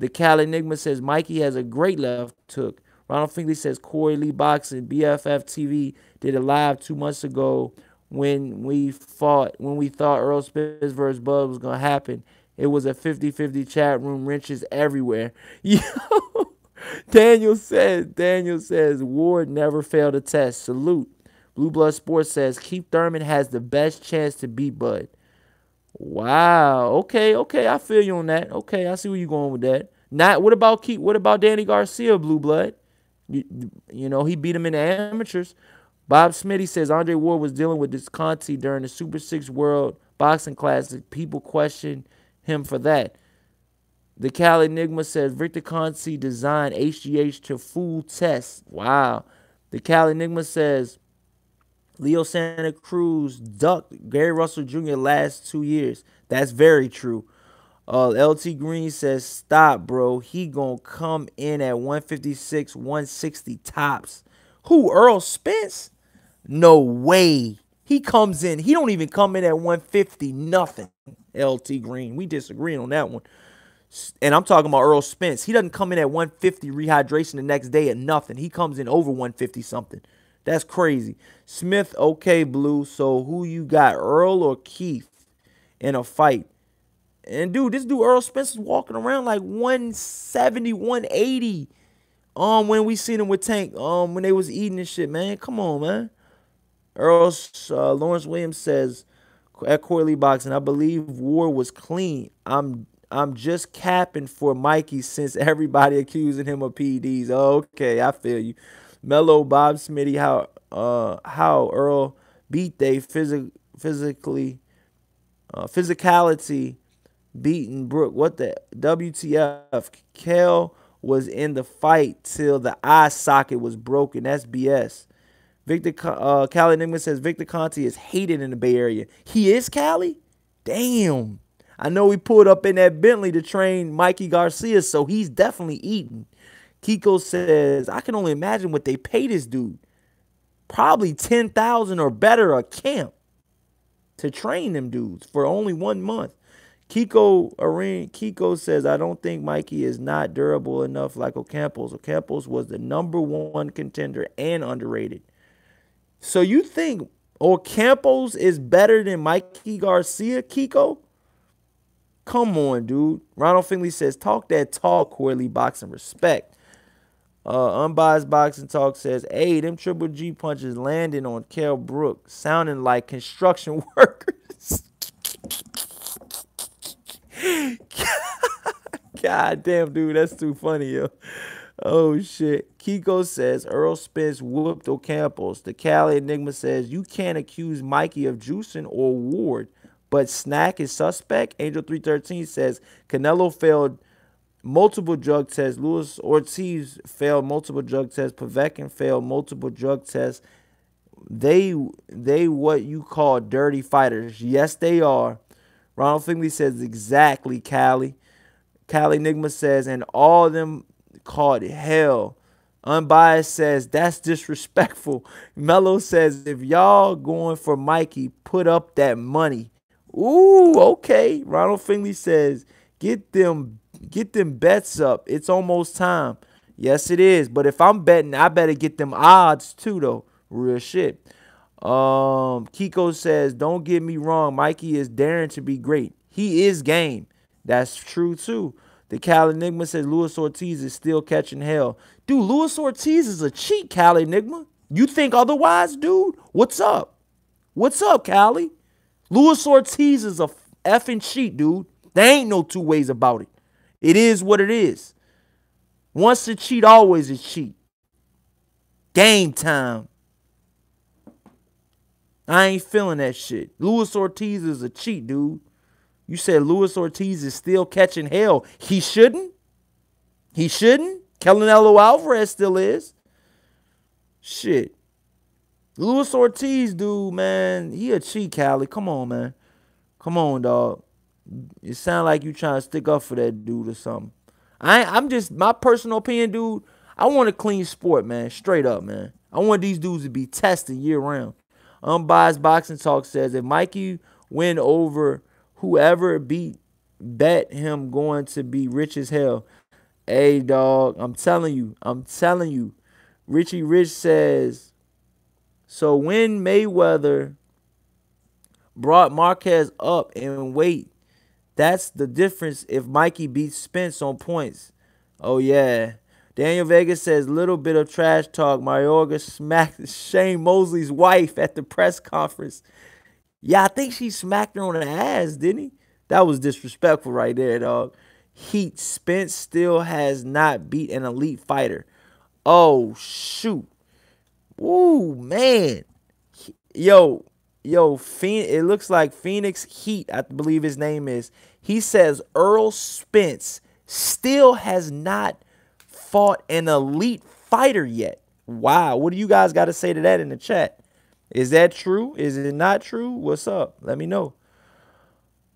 The Cal Enigma says, Mikey has a great left hook. Ronald Finkley says, Corey Lee Boxing, BFF TV did a live 2 months ago when we thought Errol Spence versus Bud was going to happen. It was a 50-50 chat room, wrenches everywhere. Yo, Daniel says, Ward never failed a test. Salute. Blue Blood Sports says, Keith Thurman has the best chance to beat Bud. Wow. Okay, I feel you on that. Okay, I see where you're going with that. What about Danny Garcia, Blue Blood? You know, he beat him in the amateurs. Bob Smitty says, Andre Ward was dealing with this Conti during the Super 6 World Boxing Classic. People question him for that. The Cal Enigma says Victor Conti designed HGH to fool tests. Wow. The Cal Enigma says Leo Santa Cruz ducked Gary Russell Jr. last 2 years. That's very true. LT Green says, stop, bro. He gonna come in at 156, 160 tops. Who, Errol Spence? No way. He comes in. He don't even come in at 150 nothing. LT Green. We disagreeing on that one. And I'm talking about Errol Spence. He doesn't come in at 150 rehydration the next day at nothing. He comes in over 150 something. That's crazy. Smith, okay, Blue. So who you got, Earl or Keith in a fight? And dude, this dude Earl Spence was walking around like 170, 180. When we seen him with Tank, when they was eating and shit, man. Come on, man. Lawrence Williams says at Corley Boxing, I believe War was clean. I'm just capping for Mikey since everybody accusing him of PEDs. Okay, I feel you. Mellow Bob Smitty, how Earl beat they physicality beating Brook. What the WTF? Kel was in the fight till the eye socket was broken. That's BS. Cali Nigma says Victor Conti is hated in the Bay Area. He is, Cali? Damn. I know he pulled up in that Bentley to train Mikey Garcia, so he's definitely eating. Kiko says, I can only imagine what they pay this dude. Probably $10,000 or better a camp to train them dudes for only 1 month. Kiko says, I don't think Mikey is not durable enough like Ocampos. Ocampos was the #1 contender and underrated. So you think Ocampos is better than Mikey Garcia, Kiko? Come on, dude. Ronald Finley says, talk that talk, Corley Boxing respect. Unbiased Boxing Talk says, hey, them Triple G punches landing on Kell Brook, sounding like construction workers. God damn, dude, that's too funny, yo. Oh, shit. Kiko says, Earl Spence whooped Ocampos. The Cali Enigma says, you can't accuse Mikey of juicing or Ward, but Snack is suspect. Angel 313 says, Canelo failed multiple drug tests. Luis Ortiz failed multiple drug tests. Povetkin failed multiple drug tests. They what you call dirty fighters. Yes, they are. Ronald Finley says, exactly, Cali. Cali Enigma says, and all of them called hell. Unbiased says, that's disrespectful. Mello says, if y'all going for Mikey, put up that money. Ooh, okay. Ronald Finley says, get them bets up. It's almost time. Yes, it is. But if I'm betting, I better get them odds too, though. Real shit. Kiko says, don't get me wrong. Mikey is daring to be great. He is game. That's true, too. The Cal Enigma says Luis Ortiz is still catching hell. Dude, Luis Ortiz is a cheat, Cal Enigma. You think otherwise, dude? What's up? What's up, Cali? Luis Ortiz is a effing cheat, dude. There ain't no two ways about it. It is what it is. Once a cheat, always a cheat. Game time. I ain't feeling that shit. Luis Ortiz is a cheat, dude. You said Luis Ortiz is still catching hell. He shouldn't. He shouldn't. Canelo Alvarez still is. Shit. Luis Ortiz, dude, man, he a cheat, Cali. Come on, man. Come on, dog. It sound like you trying to stick up for that dude or something. I'm just, my personal opinion, dude, I want a clean sport, man. Straight up, man. I want these dudes to be tested year round. Unbiased Boxing Talk says, if Mikey win over whoever bet him going to be rich as hell. Hey, dog, I'm telling you. Richie Rich says, so when Mayweather brought Marquez up in weight, that's the difference if Mikey beats Spence on points. Oh, yeah. Daniel Vega says, little bit of trash talk. Mayorga smacked Shane Mosley's wife at the press conference. Yeah, I think she smacked her on the ass, didn't he? That was disrespectful right there, dog. Heat, Spence still has not beat an elite fighter. Oh, shoot. Ooh, man. Yo, it looks like Phoenix Heat, I believe his name is. He says Earl Spence still has not fought an elite fighter yet. Wow. What do you guys got to say to that in the chat? Is that true? Is it not true? What's up? Let me know.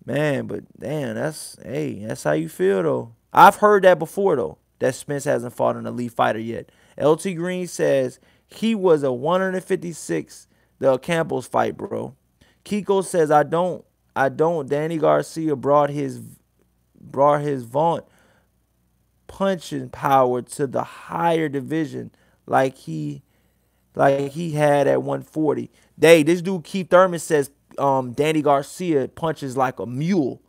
Man, but damn, that's how you feel, though. I've heard that before, though, that Spence hasn't fought an elite fighter yet. LT Green says he was a 156 the Campbell's fight, bro. Kiko says I don't. Danny Garcia brought his vaunt punching power to the higher division like he had at 140. This dude Keith Thurman says Danny Garcia punches like a mule.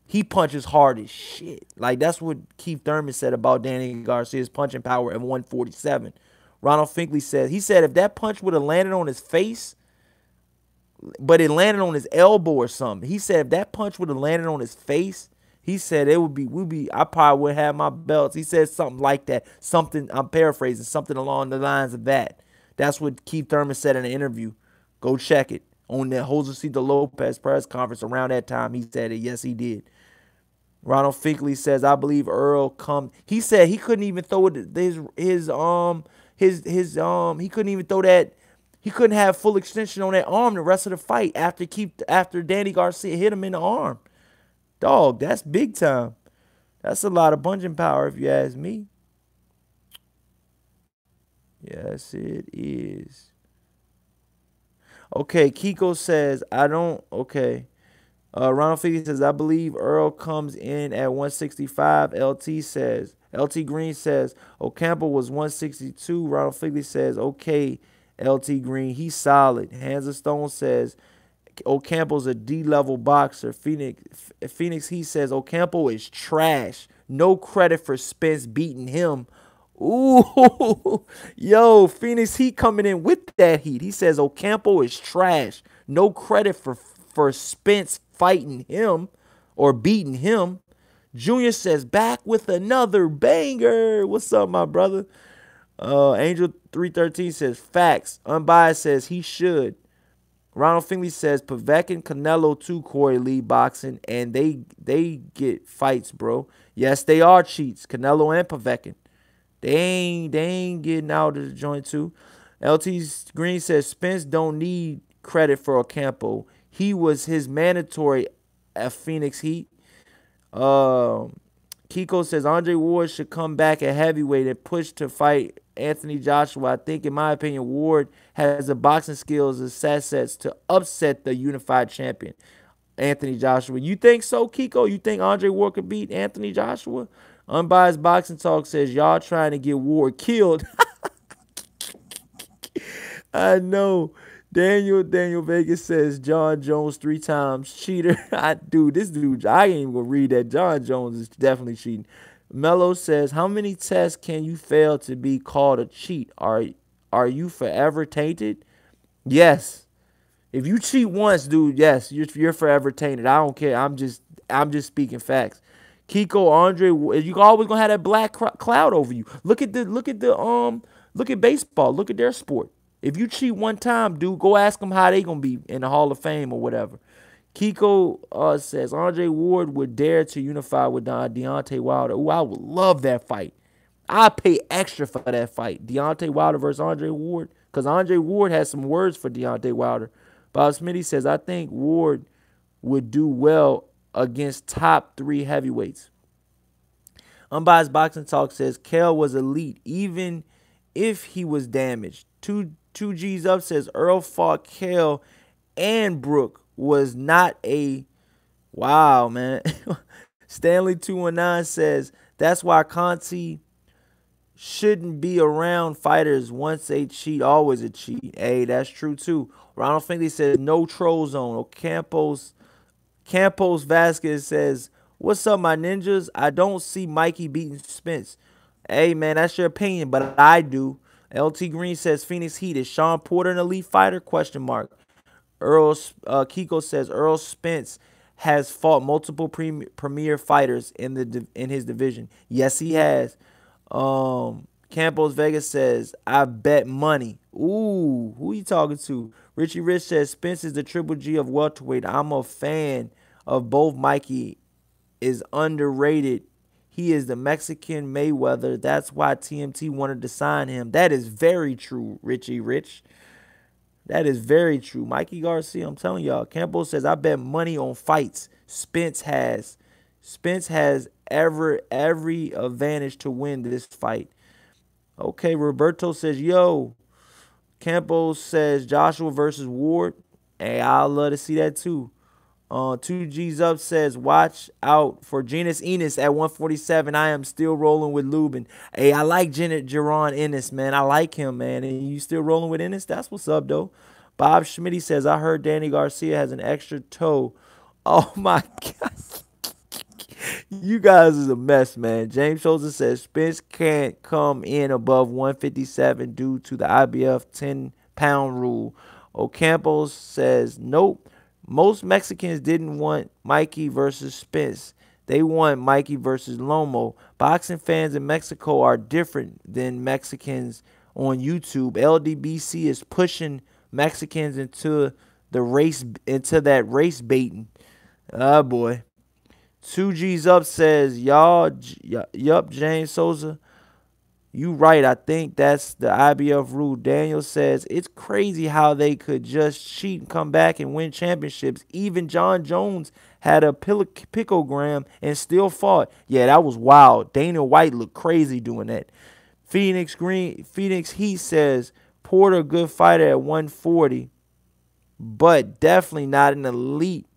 He punches hard as shit. Like, that's what Keith Thurman said about Danny Garcia's punching power at 147. Ronald Finkley said, he said if that punch would have landed on his face, but it landed on his elbow or something. He said if that punch would have landed on his face, he said it would be, I probably would have my belts. He said something like that. Something, I'm paraphrasing, something along the lines of that. That's what Keith Thurman said in an interview. Go check it. On the Josecito Lopez press conference around that time, he said it. Yes, he did. Ronald Finkley says, I believe Earl come. He said he couldn't even throw he couldn't even throw that. He couldn't have full extension on that arm the rest of the fight after Danny Garcia hit him in the arm. Dog, that's big time. That's a lot of punching power if you ask me. Yes, it is. Okay, Kiko says, I don't, okay. Ronald Finkley says, I believe Earl comes in at 165. LT Green says, Ocampo was 162. Ronald Finkley says, okay, LT Green, he's solid. Hands of Stone says, Ocampo's a D-level boxer. Phoenix he says, Ocampo is trash. No credit for Spence beating him. Ooh, yo, Phoenix Heat coming in with that heat. He says Ocampo is trash. No credit for Spence fighting him or beating him. Junior says back with another banger. What's up, my brother? Angel 313 says facts. Unbiased says he should. Ronald Finkley says Povetkin, Canelo too, Corey Lee boxing, and they get fights, bro. Yes, they are cheats. Canelo and Povetkin. They ain't getting out of the joint too. LT Green says Spence don't need credit for Ocampo. He was his mandatory at Phoenix Heat. Kiko says Andre Ward should come back at heavyweight and push to fight Anthony Joshua. I think, in my opinion, Ward has the boxing skills and assets to upset the unified champion, Anthony Joshua. You think so, Kiko? You think Andre Ward could beat Anthony Joshua? Unbiased Boxing Talk says y'all trying to get Ward killed. I know. Daniel Vegas says John Jones 3 times cheater. I ain't even gonna read that. John Jones is definitely cheating. Mello says, how many tests can you fail to be called a cheat? Are you forever tainted? Yes. If you cheat once, dude, yes, you're forever tainted. I don't care. I'm just speaking facts. Kiko, Andre, you always gonna have that black cloud over you. Look at baseball. Look at their sport. If you cheat one time, dude, go ask them how they gonna be in the Hall of Fame or whatever. Kiko says Andre Ward would dare to unify with Deontay Wilder. Ooh, I would love that fight. I'd pay extra for that fight. Deontay Wilder versus Andre Ward. Because Andre Ward has some words for Deontay Wilder. Bob Smitty says, I think Ward would do well against top 3 heavyweights. Unbiased Boxing Talk says Kale was elite even if he was damaged. 2 G's up says Earl fought Kale and Brook was not a wow, man. Stanley 219 says that's why Conti shouldn't be around fighters. Once they cheat, always a cheat. Hey, that's true too. Ronald Finkley says no troll zone. Campos Vasquez says, what's up, my ninjas? I don't see Mikey beating Spence. Hey, man, that's your opinion, but I do. LT Green says Phoenix Heat. Is Sean Porter an elite fighter? Question mark. Kiko says Earl Spence has fought multiple premier fighters in his division. Yes, he has. Campos Vegas says, I bet money. Ooh, who you talking to? Richie Rich says Spence is the Triple G of welterweight. I'm a fan of both. Mikey is underrated. He is the Mexican Mayweather. That's why TMT wanted to sign him. That is very true, Richie Rich. That is very true. Mikey Garcia, I'm telling y'all. Campbell says, I bet money on fights. Spence has every advantage to win this fight. Okay, Roberto says, yo. Campbell says Joshua versus Ward. Hey, I'd love to see that too. 2 G's up says, watch out for Genus Enos at 147. I am still rolling with Lubin. Hey, I like Jaron Ennis, man. I like him, man. And you still rolling with Ennis? That's what's up, though. Bob Schmitty says, I heard Danny Garcia has an extra toe. Oh, my God. You guys is a mess, man. James Joseph says Spence can't come in above 157 due to the IBF 10-pound rule. Ocampo says nope. Most Mexicans didn't want Mikey versus Spence. They want Mikey versus Lomo. Boxing fans in Mexico are different than Mexicans on YouTube. LDBC is pushing Mexicans into that race baiting. Ah, boy. 2G's up says, yup, James Souza. You right. I think that's the IBF rule. Daniel says, it's crazy how they could just cheat and come back and win championships. Even John Jones had a picogram and still fought. Yeah, that was wild. Dana White looked crazy doing that. Phoenix Heat says, Porter, good fighter at 140, but definitely not an elite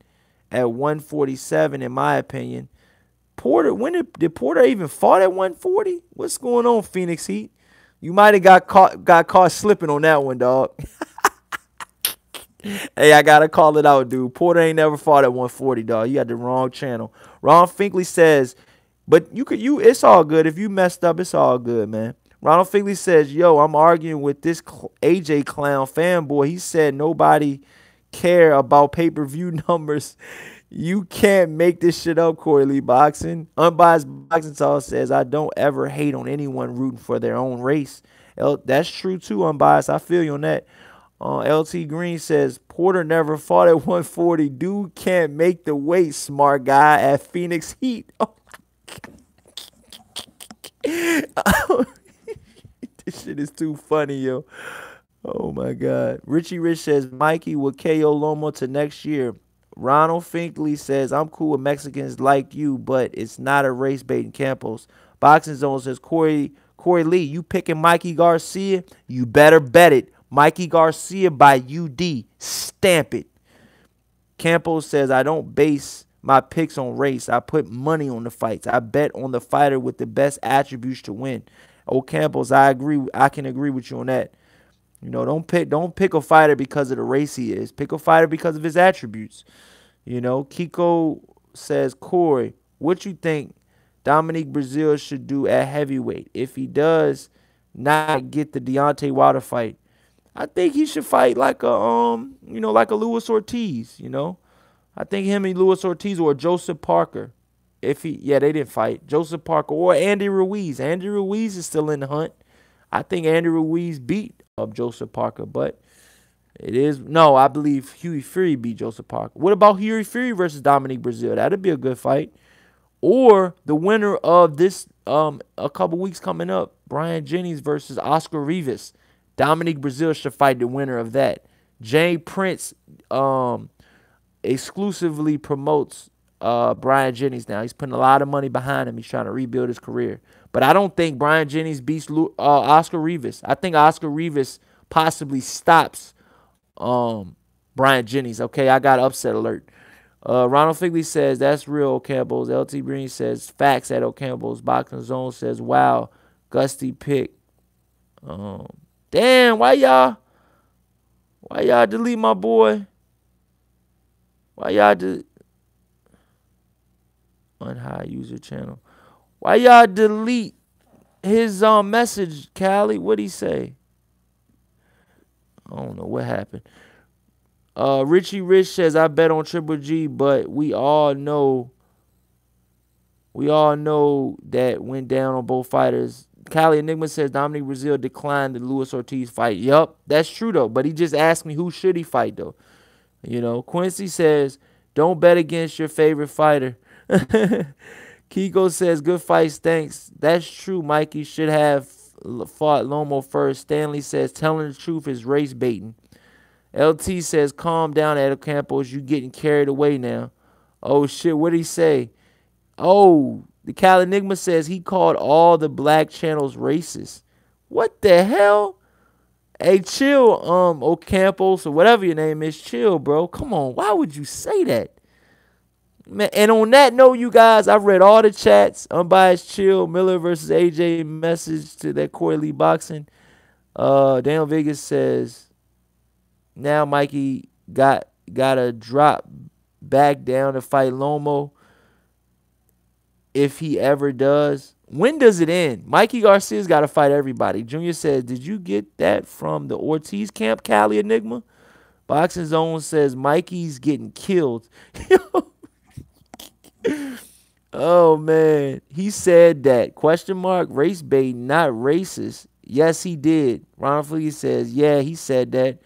at 147, in my opinion. Porter, did Porter even fought at 140? What's going on, Phoenix Heat? You might have got caught slipping on that one, dog. Hey, I gotta call it out, dude. Porter ain't never fought at 140, dog. You got the wrong channel. Ron Finkley says, but it's all good. If you messed up, it's all good, man. Ronald Finkley says, yo, I'm arguing with this AJ Clown fanboy. He said nobody care about pay-per-view numbers. You can't make this shit up, Corey Lee Boxing. Unbiased Boxing Talk says, I don't ever hate on anyone rooting for their own race. That's true, too, Unbiased. I feel you on that. LT Green says, Porter never fought at 140. Dude can't make the weight, smart guy at Phoenix Heat. Oh, this shit is too funny, yo. Oh, my God. Richie Rich says, Mikey will KO Lomo to next year. Ronald Finkley says, I'm cool with Mexicans like you, but it's not a race baiting Campos. Boxing Zone says, Corey Lee, you picking Mikey Garcia? You better bet it. Mikey Garcia by UD. Stamp it. Campos says, I don't base my picks on race. I put money on the fights. I bet on the fighter with the best attributes to win. Oh, Campos, I agree. I can agree with you on that. You know, don't pick a fighter because of the race he is. Pick a fighter because of his attributes. You know, Kiko says, Corey, what you think Dominique Brazil should do at heavyweight if he does not get the Deontay Wilder fight? I think he should fight like a like a Luis Ortiz. You know, I think him and Luis Ortiz or Joseph Parker. They didn't fight Joseph Parker or Andy Ruiz. Andy Ruiz is still in the hunt. I think Andy Ruiz beat up Joseph Parker, but I believe Hughie Fury beat Joseph Parker. What about Hughie Fury versus Dominique Brazil? That'd be a good fight. Or the winner of this a couple weeks coming up, Brian Jennings versus Oscar Rivas. Dominique Brazil should fight the winner of that. Jay Prince exclusively promotes Brian Jennings now. He's putting a lot of money behind him. He's trying to rebuild his career. But I don't think Brian Jennings beats Oscar Rivas. I think Oscar Rivas possibly stops Brian Jennings. Okay, I got upset alert. Ronald Figley says, that's real, O'Campbell's. LT Green says, facts at O'Campbell's. Boxing Zone says, wow, gusty pick. Damn, why y'all delete my boy? Why y'all unhide user channel? Why y'all delete his message, Callie? What'd he say? I don't know what happened. Richie Rich says, I bet on Triple G, but we all know that went down on both fighters. Callie Enigma says Dominique Brazil declined the Luis Ortiz fight. Yup, that's true though. But he just asked me who should he fight though. You know, Quincy says, don't bet against your favorite fighter. Kiko says, good fights, thanks. That's true. Mikey should have fought Lomo first. Stanley says, telling the truth is race baiting. LT says, calm down, Ed Campos. You getting carried away now. Oh, shit. What did he say? Oh, the Cal Enigma says he called all the black channels racist. What the hell? Hey, chill, Ocampos, or whatever your name is. Chill, bro. Come on. Why would you say that? Man, and on that note, you guys, I've read all the chats. Unbiased chill. Miller versus AJ message to that Corey Lee Boxing. Daniel Vegas says, now Mikey got to drop back down to fight Lomo. if he ever does. When does it end? Mikey Garcia's got to fight everybody. Junior says, did you get that from the Ortiz camp, Cali Enigma? Boxing Zone says, Mikey's getting killed. Oh, man. He said that, question mark, race bait, not racist. Yes, he did. Ron Fleet says, yeah, he said that.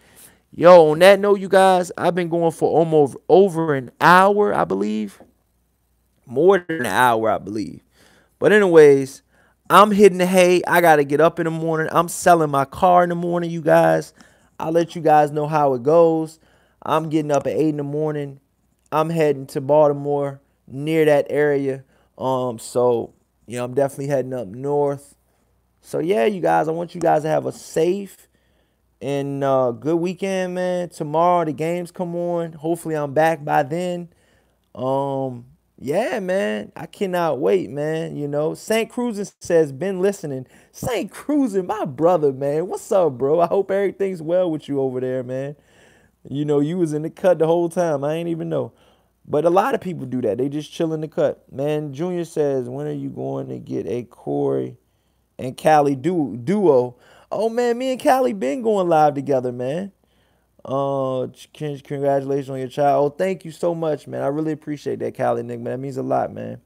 Yo, on that note, you guys, I've been going for almost over an hour, I believe. More than an hour, I believe. But anyways, I'm hitting the hay. I got to get up in the morning. I'm selling my car in the morning, you guys. I'll let you guys know how it goes. I'm getting up at 8 in the morning. I'm heading to Baltimore, near that area. So, you know, I'm definitely heading up north. So, yeah, you guys, I want you guys to have a safe and good weekend, man. Tomorrow, the games come on. Hopefully, I'm back by then. Yeah, man, I cannot wait, man. You know, St. Cruisin says, been listening. St. Cruisin, my brother, man. What's up, bro? I hope everything's well with you over there, man. You know, you was in the cut the whole time. I ain't even know. But a lot of people do that. They just chill in the cut. Man, Junior says, when are you going to get a Corey and Cali duo? Oh, man, me and Cali been going live together, man. Congratulations on your child. Oh, thank you so much, man. I really appreciate that, Cali Nick, man. That means a lot, man.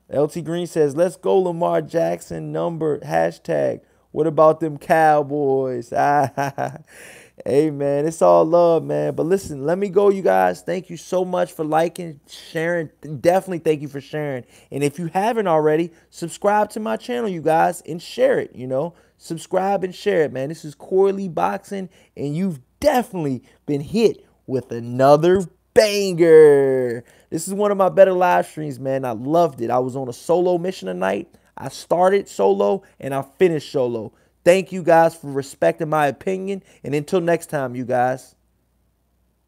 LT Green says, let's go Lamar Jackson number hashtag. What about them Cowboys? Hey, man, it's all love, man. But listen, let me go, you guys. Thank you so much for liking, sharing. Definitely thank you for sharing. And if you haven't already, subscribe to my channel, you guys, and share it, you know. Subscribe and share it, man. This is Corey Lee Boxing, and you've definitely been hit with another banger. This is one of my better live streams, man. I loved it. I was on a solo mission tonight. I started solo and I finished solo. Thank you guys for respecting my opinion. And until next time, you guys.